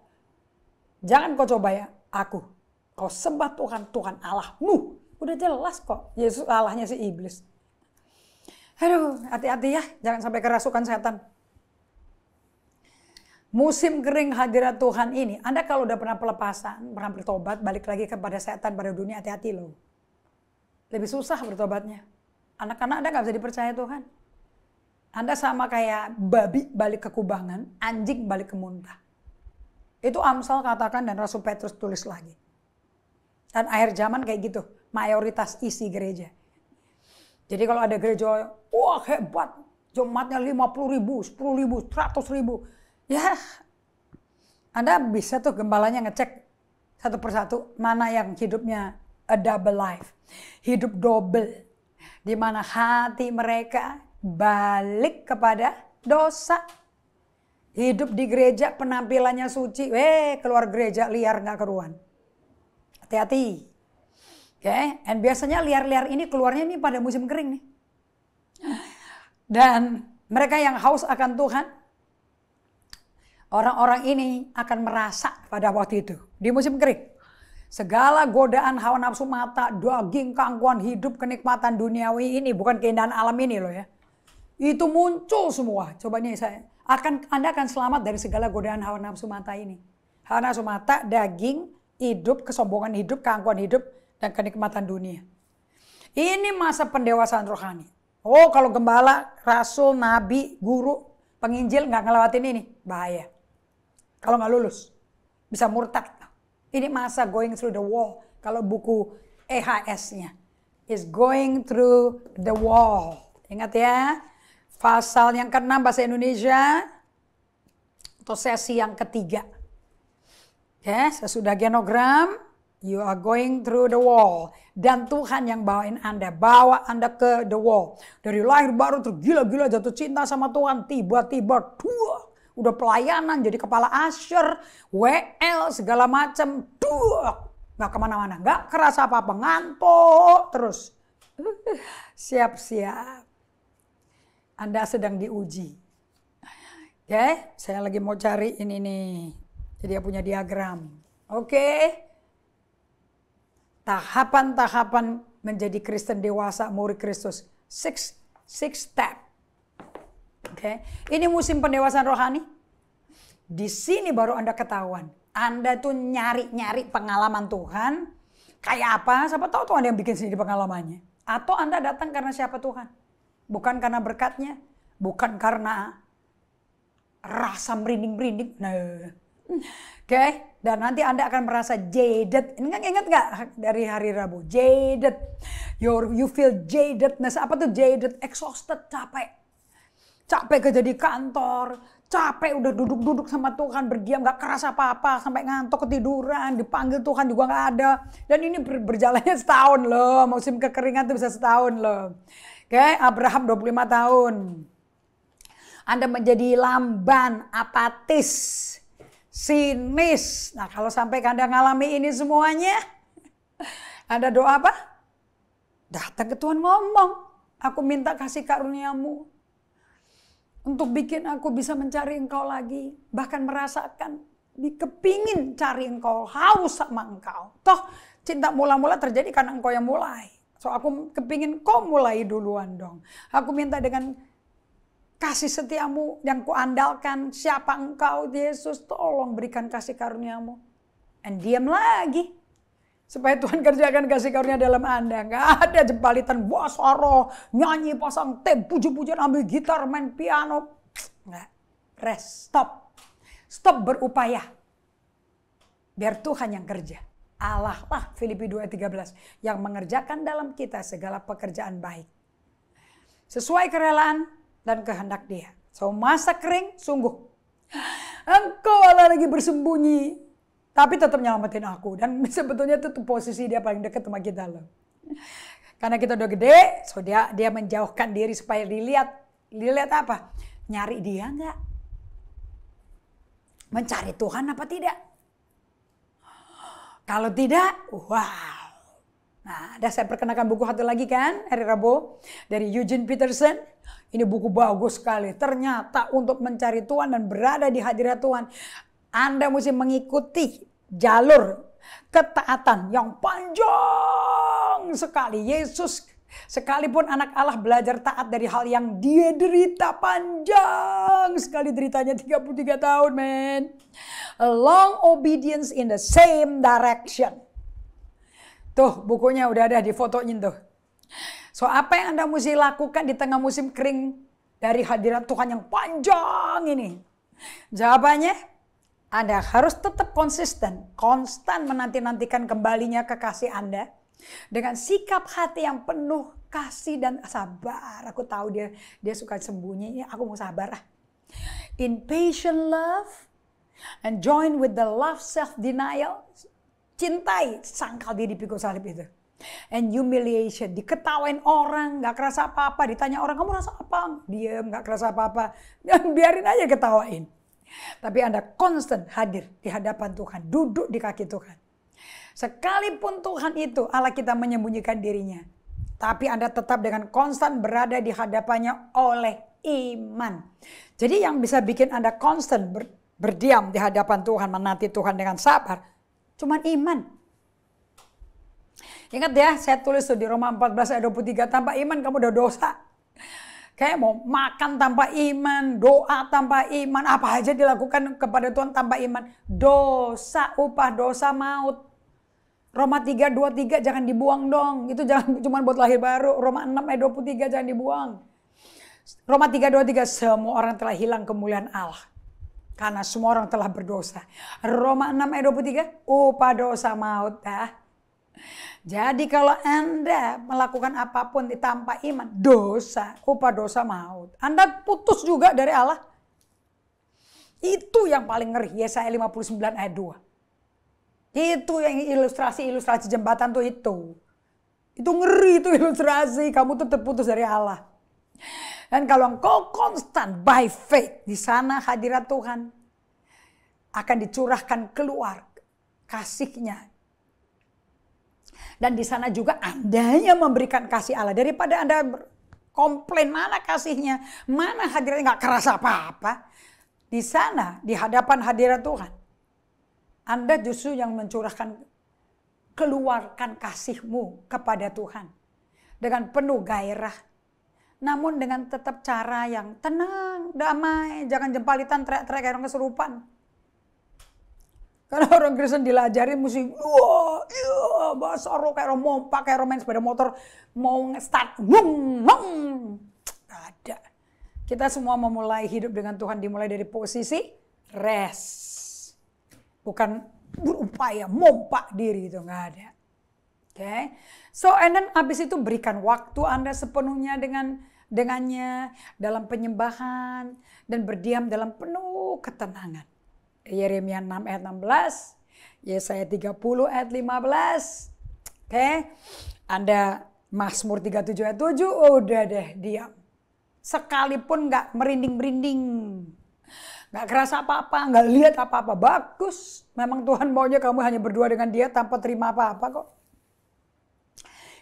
jangan kau coba ya aku. Kau sembah Tuhan, Tuhan Allahmu. Udah jelas kok, Yesus Allahnya si iblis. Aduh, hati-hati ya, jangan sampai kerasukan setan. Musim kering hadirat Tuhan ini, Anda kalau udah pernah pelepasan, pernah bertobat, balik lagi kepada setan, pada dunia, hati-hati loh. Lebih susah bertobatnya. Anak-anak Anda gak bisa dipercaya Tuhan. Anda sama kayak babi balik ke kubangan, anjing balik ke muntah. Itu Amsal katakan dan Rasul Petrus tulis lagi. Dan akhir zaman kayak gitu, mayoritas isi gereja. Jadi kalau ada gereja, wah hebat, jemaatnya 50.000, 10.000, 100.000. Ya, Anda bisa tuh gembalanya ngecek satu persatu mana yang hidupnya a double life. Hidup double. Di mana hati mereka balik kepada dosa. Hidup di gereja penampilannya suci. Keluar gereja liar gak keruan. Hati-hati. Oke, dan biasanya liar-liar ini keluarnya nih pada musim kering nih. Dan mereka yang haus akan Tuhan, orang-orang ini akan merasa pada waktu itu, di musim kering. Segala godaan hawa nafsu mata, daging, keangkuhan hidup, kenikmatan duniawi ini, bukan keindahan alam ini loh ya. Itu muncul semua. Coba nih Anda akan selamat dari segala godaan hawa nafsu mata ini. Hawa nafsu mata, daging, hidup, kesombongan hidup, keangkuhan hidup, dan kenikmatan dunia. Ini masa pendewasaan rohani. Oh, kalau gembala, rasul, nabi, guru, penginjil nggak ngelewatin ini, bahaya. Kalau nggak lulus, bisa murtad. Ini masa going through the wall. Kalau buku EHS-nya, is going through the wall. Ingat ya, pasal yang ke-6 bahasa Indonesia, atau sesi yang ketiga. Oke, sesudah genogram, you are going through the wall. Dan Tuhan yang bawain Anda. Bawa Anda ke the wall. Dari lahir baru tergila-gila jatuh cinta sama Tuhan. Tiba-tiba udah pelayanan jadi kepala usher. WL segala macam. Gak kemana-mana. Gak kerasa apa-apa. Ngantuk terus. Siap-siap. Anda sedang diuji. Oke, saya lagi mau cari ini nih. Jadi dia punya diagram. Oke. Tahapan-tahapan menjadi Kristen dewasa, murid Kristus. Six step. Oke. Ini musim pendewasaan rohani. Di sini baru Anda ketahuan. Anda tuh nyari-nyari pengalaman Tuhan. Kayak apa? Siapa tahu Tuhan yang bikin sendiri pengalamannya. Atau Anda datang karena siapa Tuhan? Bukan karena berkatnya. Bukan karena rasa merinding-merinding. Nah. Oke, dan nanti Anda akan merasa jaded. Ingat nggak dari hari Rabu? Jaded. You feel jadedness. Apa tuh jaded? Exhausted, capek. Capek kerja di kantor. Capek udah duduk-duduk sama Tuhan. Berdiam gak kerasa apa-apa. Sampai ngantuk ketiduran. Dipanggil Tuhan juga gak ada. Dan ini berjalannya setahun loh. Musim kekeringan tuh bisa setahun loh. Oke, Abraham 25 tahun. Anda menjadi lamban, apatis, sinis. Nah kalau sampai Anda ngalami ini semuanya, Anda doa apa? Datang ke Tuhan ngomong, aku minta kasih karuniamu untuk bikin aku bisa mencari Engkau lagi. Bahkan merasakan, kepingin cari Engkau, haus sama Engkau. Toh cinta mula-mula terjadi karena Engkau yang mulai. So aku kepingin Kau mulai duluan dong. Aku minta dengan kasih setiamu yang kuandalkan, siapa Engkau Yesus, tolong berikan kasih karuniamu. Dan diam lagi. Supaya Tuhan kerjakan kasih karunia dalam Anda. Gak ada jempalitan, wasoro, nyanyi, pasang tape, puji-pujian, ambil gitar, main piano. Nggak. Rest, stop. Stop berupaya. Biar Tuhan yang kerja. Allah lah, Filipi 2:13. Yang mengerjakan dalam kita segala pekerjaan baik. Sesuai kerelaan dan kehendak Dia. So masa kering sungguh Engkau Allah lagi bersembunyi, tapi tetap nyelamatin aku. Dan sebetulnya itu posisi dia paling dekat sama kita loh. Karena kita udah gede, so dia menjauhkan diri supaya dilihat. Dilihat apa? Nyari dia enggak? Mencari Tuhan apa tidak? Kalau tidak, wow. Nah, ada saya perkenalkan buku satu lagi kan, hari Rabu dari Eugene Peterson. Ini buku bagus sekali. Ternyata untuk mencari Tuhan dan berada di hadirat Tuhan, Anda mesti mengikuti jalur ketaatan yang panjang sekali. Yesus sekalipun anak Allah belajar taat dari hal yang dia derita, panjang sekali deritanya 33 tahun, men. A long obedience in the same direction. Tuh bukunya udah ada di fotonya tuh. So apa yang Anda mesti lakukan di tengah musim kering dari hadirat Tuhan yang panjang ini? Jawabannya, Anda harus tetap konsisten. Konstan menanti-nantikan kembalinya kekasih Anda. Dengan sikap hati yang penuh kasih dan sabar. Aku tahu dia suka sembunyi, aku mau sabar. In patient love and join with the love self-denial. Cintai sangkal diri pikul salib itu. And humiliation. Diketawain orang, gak kerasa apa-apa. Ditanya orang, kamu rasa apa? Diam, gak kerasa apa-apa. Biarin aja ketawain. Tapi Anda konstan hadir di hadapan Tuhan. Duduk di kaki Tuhan. Sekalipun Tuhan itu Allah kita menyembunyikan dirinya. Tapi Anda tetap dengan konstan berada di hadapannya oleh iman. Jadi yang bisa bikin Anda konstan berdiam di hadapan Tuhan, menanti Tuhan dengan sabar, cuman iman. Ingat ya, saya tulis tuh di Roma 14 ayat 23, tanpa iman kamu udah dosa. Kayak mau makan tanpa iman, doa tanpa iman, apa aja dilakukan kepada Tuhan tanpa iman. Dosa, upah dosa maut. Roma 3:23 jangan dibuang dong. Itu jangan cuma buat lahir baru. Roma 6 ayat 23 jangan dibuang. Roma 3:23 semua orang telah hilang kemuliaan Allah. Karena semua orang telah berdosa. Roma 6 ayat 23 upah dosa maut. Jadi kalau Anda melakukan apapun tanpa iman, dosa, upah dosa maut. Anda putus juga dari Allah. Itu yang paling ngeri. Yesaya 59 ayat 2. Itu yang ilustrasi jembatan tuh itu. Itu ngeri itu ilustrasi. Kamu tuh terputus dari Allah. Dan kalau engkau konstan by faith di sana hadirat Tuhan akan dicurahkan keluar kasih-Nya. Dan di sana juga Anda yang memberikan kasih Allah. Daripada Anda komplain mana kasih-Nya, mana hadiratnya, nggak kerasa apa-apa. Di sana di hadapan hadirat Tuhan, Anda justru yang mencurahkan, keluarkan kasih-Mu kepada Tuhan. Dengan penuh gairah. Namun dengan tetap cara yang tenang, damai. Jangan jempalitan, teriak-teriak kayak orang kesurupan. Karena orang Kristen dilajarin mesti, bahasa roh kayak orang mompak, kayak orang main sepeda motor. Mau nge-start, gak ada. Kita semua memulai hidup dengan Tuhan dimulai dari posisi rest. Bukan berupaya mompak diri, itu nggak ada. Okay? So and then habis itu berikan waktu Anda sepenuhnya dengannya dalam penyembahan dan berdiam dalam penuh ketenangan. Yeremia 6 ayat 16, Yesaya 30 ayat 15. Okay? Anda Mazmur 37 ayat 7, udah deh diam. Sekalipun nggak merinding-merinding. Gak kerasa apa-apa, gak lihat apa-apa. Bagus. Memang Tuhan maunya kamu hanya berdua dengan Dia tanpa terima apa-apa kok.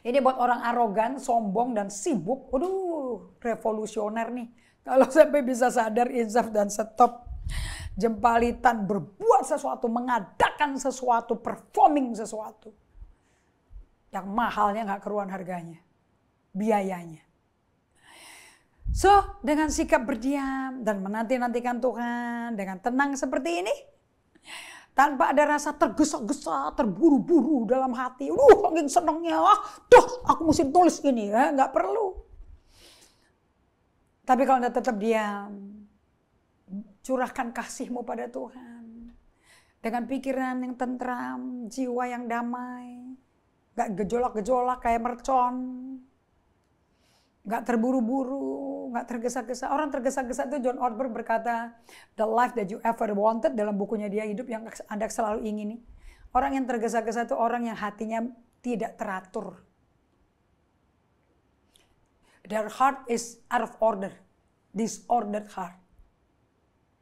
Ini buat orang arogan, sombong, dan sibuk. Aduh, revolusioner nih. Kalau sampai bisa sadar, insaf, dan stop jempalitan, berbuat sesuatu, mengadakan sesuatu, performing sesuatu. Yang mahalnya gak keruan harganya. Biayanya. So, dengan sikap berdiam dan menanti-nantikan Tuhan dengan tenang seperti ini, tanpa ada rasa tergesa-gesa, terburu-buru dalam hati. Saking senangnya, aku mesti tulis ini, ya, nggak perlu. Tapi kalau Anda tetap diam, curahkan kasih-Mu pada Tuhan dengan pikiran yang tentram, jiwa yang damai, nggak gejolak-gejolak kayak mercon. Nggak terburu-buru, nggak tergesa-gesa. Orang tergesa-gesa itu John Ortberg berkata, the life that you ever wanted, dalam bukunya dia hidup yang Anda selalu ingini. Orang yang tergesa-gesa itu orang yang hatinya tidak teratur. Their heart is out of order. Disordered heart.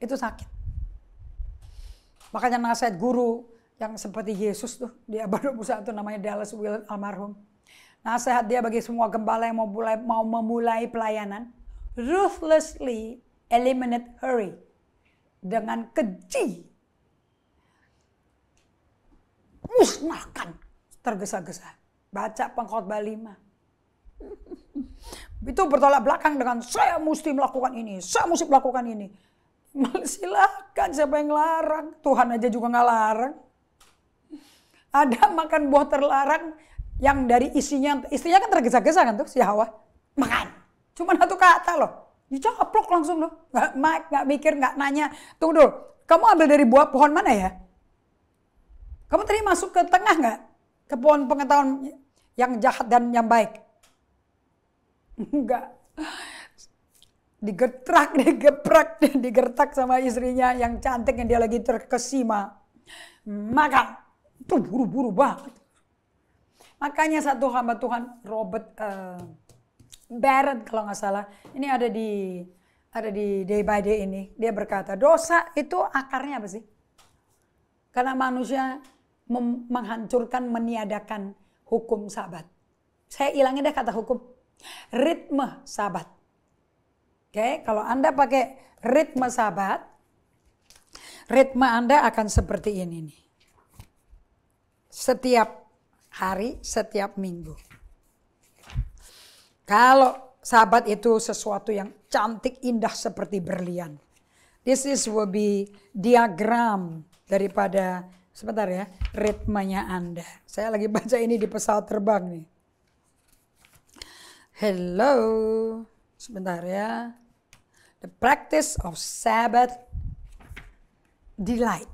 Itu sakit. Makanya nasihat guru yang seperti Yesus tuh, di abad 21 namanya Dallas Willard almarhum. Nasihat dia bagi semua gembala yang mau memulai pelayanan, ruthlessly eliminate hurry. Dengan keji. Musnahkan tergesa-gesa. Baca Pengkhotbah 5. Itu bertolak belakang dengan saya mesti melakukan ini, saya mesti melakukan ini. Silakan, siapa yang larang? Tuhan aja juga nggak larang. Ada makan buah terlarang yang dari istrinya kan tergesa-gesa kan tuh si Hawa. Makan. Cuma satu kata loh. Dicaplok langsung loh. Nggak mikir, nggak nanya. Tunggu dulu. Kamu ambil dari buah pohon mana ya? Kamu tadi masuk ke tengah nggak? Ke pohon pengetahuan yang jahat dan yang baik? Enggak. Digetrak, digeprak, digertak sama istrinya yang cantik yang dia lagi terkesima. Makan. Itu buru-buru banget. Makanya satu hamba Tuhan, Robert Barrett kalau nggak salah, ini ada di Day by Day ini, dia berkata dosa itu akarnya apa sih? Karena manusia menghancurkan, meniadakan hukum sabat. Saya ilangin deh kata hukum, ritme sabat. Oke, kalau Anda pakai ritme sabat, ritme Anda akan seperti ini nih. Setiap hari, setiap minggu. Kalau sabat itu sesuatu yang cantik, indah seperti berlian. This will be diagram daripada, sebentar ya, ritmenya Anda. Saya lagi baca ini di pesawat terbang nih. Hello, sebentar ya. The practice of Sabbath delight.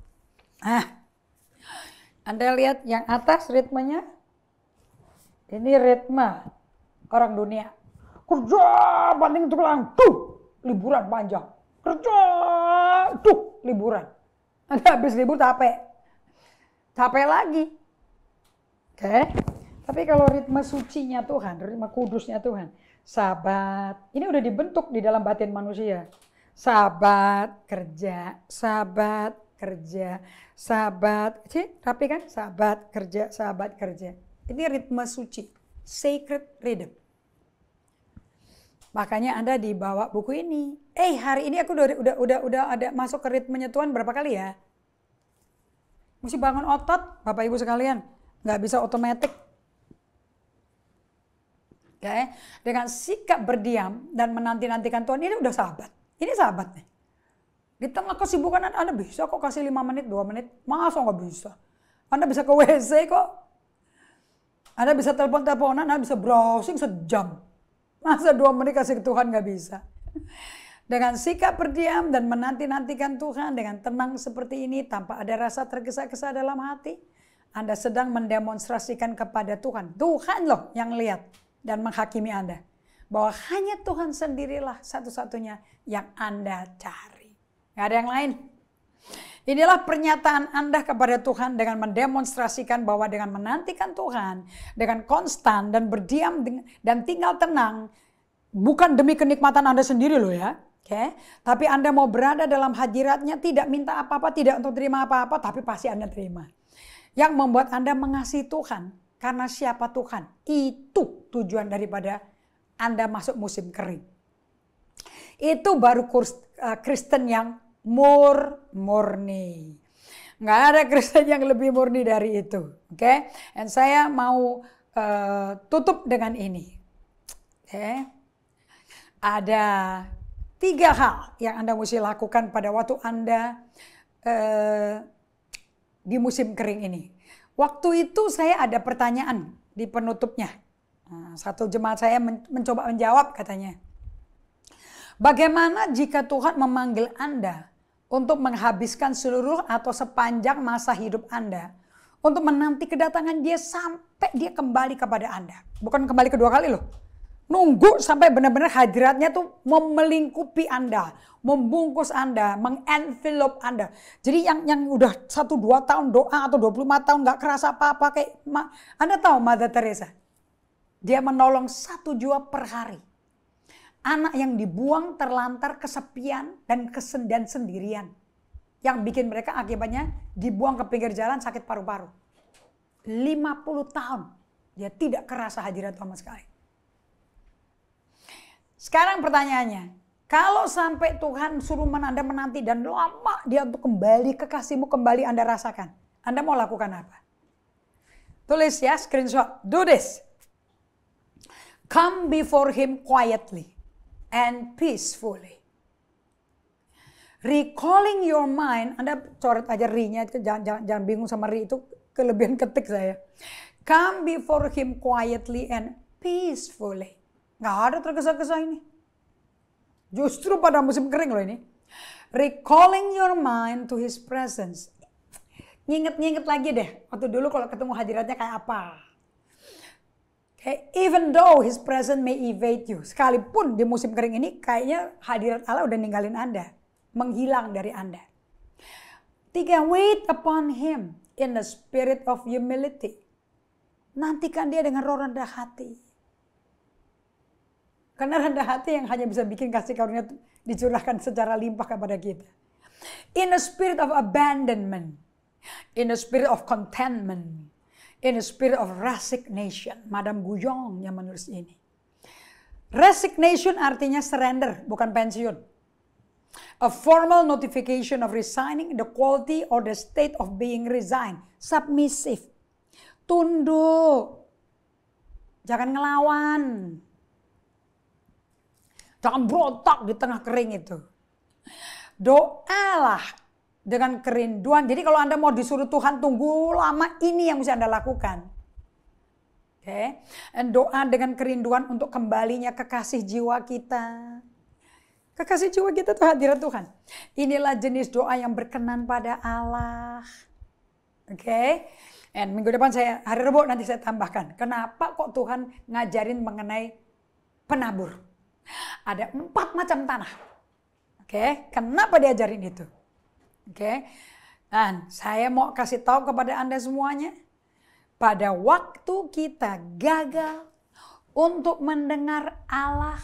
Anda lihat yang atas ritmenya? Ini ritme orang dunia. Kerja banding tulang, liburan panjang. Kerja, liburan. Anda habis libur capek. Capek lagi. Oke. Tapi kalau ritme sucinya Tuhan, ritme kudusnya Tuhan, Sabat, ini udah dibentuk di dalam batin manusia. Sabat, kerja, sabat, kerja, sabat. Rapi kan? Sabat, kerja, sabat, kerja. Ini ritme suci, sacred rhythm. Makanya Anda dibawa buku ini. Hari ini aku udah ada masuk ke ritmenya Tuhan berapa kali ya? Mesti bangun otot, Bapak Ibu sekalian. Nggak bisa otomatis. Okay. Dengan sikap berdiam dan menanti-nantikan Tuhan, ini udah sahabat. Ini sahabat nih. Di tengah kesibukan Anda bisa kok kasih 5 menit, 2 menit. Masa nggak bisa? Anda bisa ke WC kok. Anda bisa telepon-teleponan, Anda bisa browsing sejam. Masa 2 menit kasih ke Tuhan nggak bisa? Dengan sikap berdiam dan menanti-nantikan Tuhan dengan tenang seperti ini, tanpa ada rasa tergesa-gesa dalam hati, Anda sedang mendemonstrasikan kepada Tuhan. Tuhan loh yang lihat dan menghakimi Anda. Bahwa hanya Tuhan sendirilah satu-satunya yang Anda cari. Gak ada yang lain. Inilah pernyataan Anda kepada Tuhan dengan mendemonstrasikan bahwa dengan menantikan Tuhan, dengan konstan dan berdiam dan tinggal tenang, bukan demi kenikmatan Anda sendiri loh ya. Tapi Anda mau berada dalam hadiratnya, tidak minta apa-apa, tidak untuk terima apa-apa, tapi pasti Anda terima. Yang membuat Anda mengasihi Tuhan. Karena siapa Tuhan? Itu tujuan daripada Anda masuk musim kering. Itu baru Kristen yang murni. Nggak ada Kristen yang lebih murni dari itu. Oke? Dan saya mau tutup dengan ini. Oke? Ada 3 hal yang Anda mesti lakukan pada waktu Anda di musim kering ini. Waktu itu saya ada pertanyaan di penutupnya. Satu jemaat saya mencoba menjawab katanya. Bagaimana jika Tuhan memanggil Anda untuk menghabiskan seluruh atau sepanjang masa hidup Anda untuk menanti kedatangan Dia sampai Dia kembali kepada Anda. Bukan kembali kedua kali loh. Nunggu sampai benar-benar hadiratnya tuh melingkupi Anda, membungkus Anda, mengenvelope Anda. Jadi yang udah 1-2 tahun doa atau 25 tahun gak kerasa apa-apa kayak Anda tahu Mother Teresa. Dia menolong 1 jiwa per hari. Anak yang dibuang terlantar kesepian dan sendirian. Yang bikin mereka akibatnya dibuang ke pinggir jalan sakit paru-paru. 50 tahun dia tidak kerasa hadirat sama sekali. Sekarang pertanyaannya, kalau sampai Tuhan suruh Anda menanti dan lama dia untuk kembali kekasihmu kembali Anda rasakan. Anda mau lakukan apa? Tulis ya, screenshot. Do this. Come before him quietly and peacefully. Recalling your mind, Anda coret aja ri-nya, jangan bingung sama ri itu kelebihan ketik saya. Come before him quietly and peacefully. Nggak ada tergesa-gesa ini. Justru pada musim kering loh ini. Recalling your mind to his presence. Nginget-nginget lagi deh. Waktu dulu kalau ketemu hadiratnya kayak apa. Okay. Even though his presence may evade you. Sekalipun di musim kering ini kayaknya hadirat Allah udah ninggalin Anda. Menghilang dari Anda. 3. Wait upon him in the spirit of humility. Nantikan dia dengan roh rendah hati. Karena rendah hati yang hanya bisa bikin kasih karunia dicurahkan secara limpah kepada kita. In a spirit of abandonment. In a spirit of contentment. In a spirit of resignation. Madame Guyon yang menulis ini. Resignation artinya surrender, bukan pensiun. A formal notification of resigning the quality or the state of being resigned. Submissive. Tunduk. Jangan ngelawan. Jangan berontak di tengah kering itu. Doalah dengan kerinduan. Jadi kalau Anda mau disuruh Tuhan tunggu lama, ini yang mesti Anda lakukan. Oke. Dan doa dengan kerinduan untuk kembalinya kekasih jiwa kita. Kekasih jiwa kita itu hadirat Tuhan. Inilah jenis doa yang berkenan pada Allah. Oke. Dan minggu depan hari Rabu nanti saya tambahkan. Kenapa kok Tuhan ngajarin mengenai penabur. Ada 4 macam tanah. Oke, kenapa diajarin itu? Oke. Dan saya mau kasih tahu kepada Anda semuanya. Pada waktu kita gagal untuk mendengar Allah.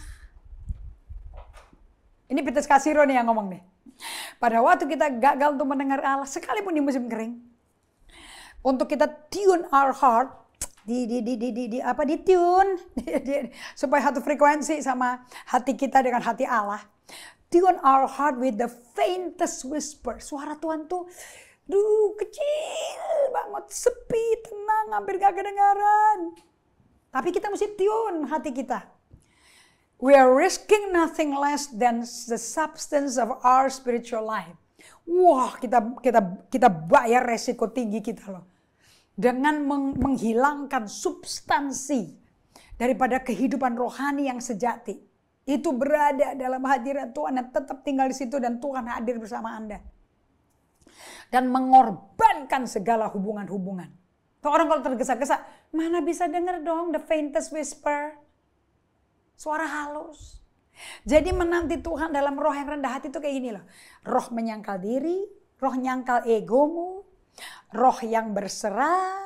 Ini Petrus Kasiro nih yang ngomong nih. Pada waktu kita gagal untuk mendengar Allah, sekalipun di musim kering. Untuk kita tune our heart. Ditune supaya satu frekuensi sama hati kita dengan hati Allah. Tune our heart with the faintest whisper. Suara Tuhan tuh kecil banget, sepi, tenang, hampir gak kedengaran. Tapi kita mesti tune hati kita. We are risking nothing less than the substance of our spiritual life. Wah, kita bayar resiko tinggi kita loh. Dengan menghilangkan substansi daripada kehidupan rohani yang sejati. Itu berada dalam hadirat Tuhan dan tetap tinggal di situ dan Tuhan hadir bersama Anda. Dan mengorbankan segala hubungan-hubungan. Tuh orang kalau tergesa-gesa, mana bisa dengar dong the faintest whisper. Suara halus. Jadi menanti Tuhan dalam roh yang rendah hati itu kayak gini loh. Roh menyangkal diri, roh nyangkal egomu. Roh yang berserah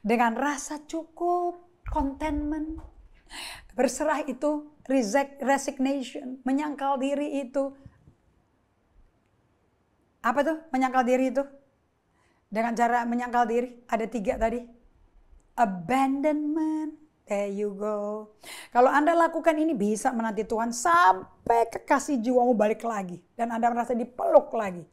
dengan rasa cukup, contentment. Berserah itu resignation, menyangkal diri itu. Apa tuh menyangkal diri itu? Dengan cara menyangkal diri ada 3 tadi. Abandonment, there you go. Kalau Anda lakukan ini bisa menanti Tuhan sampai kekasih jiwamu balik lagi. Dan Anda merasa dipeluk lagi.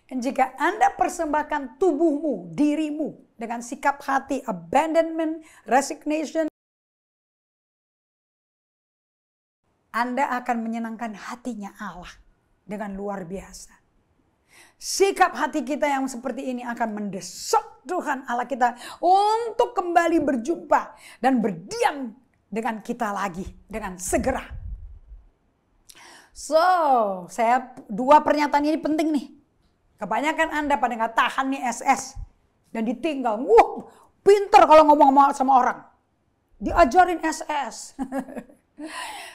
Dan jika Anda persembahkan tubuhmu, dirimu dengan sikap hati, abandonment, resignation, Anda akan menyenangkan hatinya Allah dengan luar biasa. Sikap hati kita yang seperti ini akan mendesak Tuhan Allah kita untuk kembali berjumpa dan berdiam dengan kita lagi dengan segera. So, 2 pernyataan ini penting nih. Kebanyakan Anda pada nggak tahan nih SS dan ditinggal. Wah, pinter kalau ngomong sama orang. diajarin SS.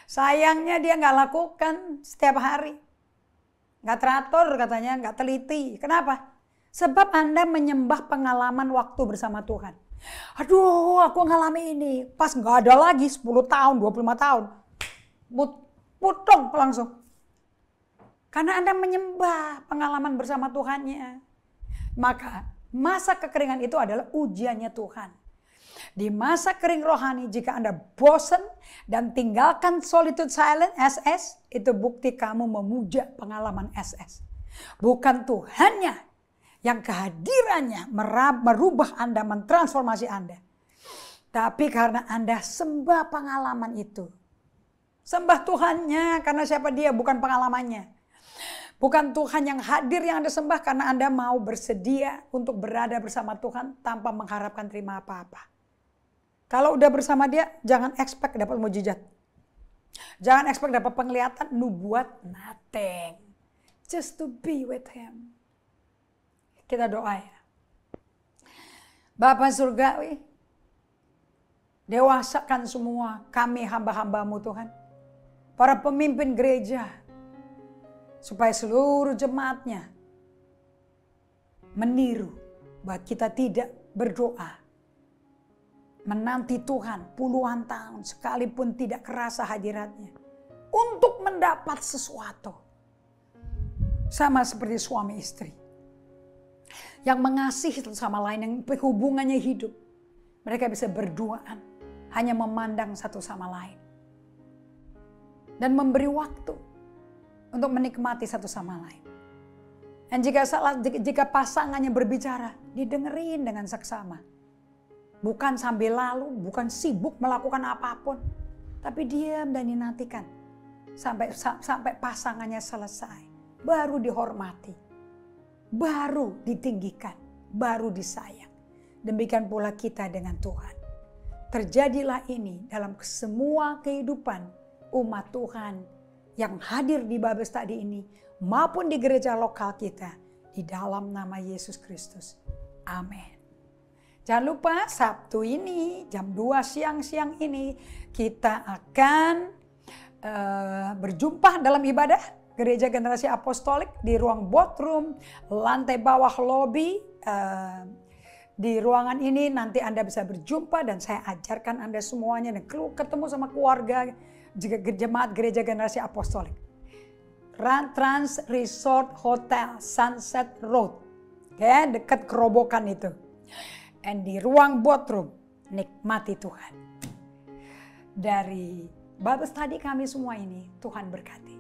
Sayangnya dia nggak lakukan setiap hari. Nggak teratur katanya, nggak teliti. Kenapa? Sebab Anda menyembah pengalaman waktu bersama Tuhan. Aduh, aku ngalami ini. Pas nggak ada lagi 10 tahun, 25 tahun. Putong langsung. Karena Anda menyembah pengalaman bersama Tuhannya. Maka masa kekeringan itu adalah ujiannya Tuhan. Di masa kering rohani, jika Anda bosan dan tinggalkan solitude silent SS, itu bukti kamu memuja pengalaman SS. Bukan Tuhannya yang kehadirannya merubah Anda, mentransformasi Anda. Tapi karena Anda sembah pengalaman itu. Sembah Tuhannya karena siapa dia, bukan pengalamannya. Bukan Tuhan yang hadir yang Anda sembah karena Anda mau bersedia untuk berada bersama Tuhan tanpa mengharapkan terima apa-apa. Kalau udah bersama dia, jangan expect dapat mujizat. Jangan expect dapat penglihatan, nubuat, nothing. Just to be with Him. Kita doa ya. Bapa Surgawi, dewasakan semua kami hamba-hambamu Tuhan. Para pemimpin gereja, supaya seluruh jemaatnya meniru bahwa kita tidak berdoa menanti Tuhan puluhan tahun sekalipun tidak kerasa hadiratnya untuk mendapat sesuatu. Sama seperti suami istri yang mengasihi satu sama lain, yang hubungannya hidup. Mereka bisa berduaan hanya memandang satu sama lain dan memberi waktu untuk menikmati satu sama lain. Dan jika pasangannya berbicara, didengerin dengan seksama. Bukan sambil lalu, bukan sibuk melakukan apapun. Tapi diam dan dinantikan. Sampai pasangannya selesai. Baru dihormati. Baru ditinggikan. Baru disayang. Demikian pula kita dengan Tuhan. Terjadilah ini dalam semua kehidupan umat Tuhan yang hadir di Babes tadi ini maupun di gereja lokal kita di dalam nama Yesus Kristus. Amin. Jangan lupa Sabtu ini jam 2 siang ini kita akan berjumpa dalam ibadah Gereja Generasi Apostolik di ruang boardroom lantai bawah lobby. Di ruangan ini nanti Anda bisa berjumpa dan saya ajarkan Anda semuanya dan ketemu sama keluarga juga jemaat Gereja Generasi Apostolik. Trans Resort Hotel Sunset Road. Ya, dekat kerobokan itu. Dan di ruang boardroom, nikmati Tuhan. Dari Babes tadi kami semua ini, Tuhan berkati.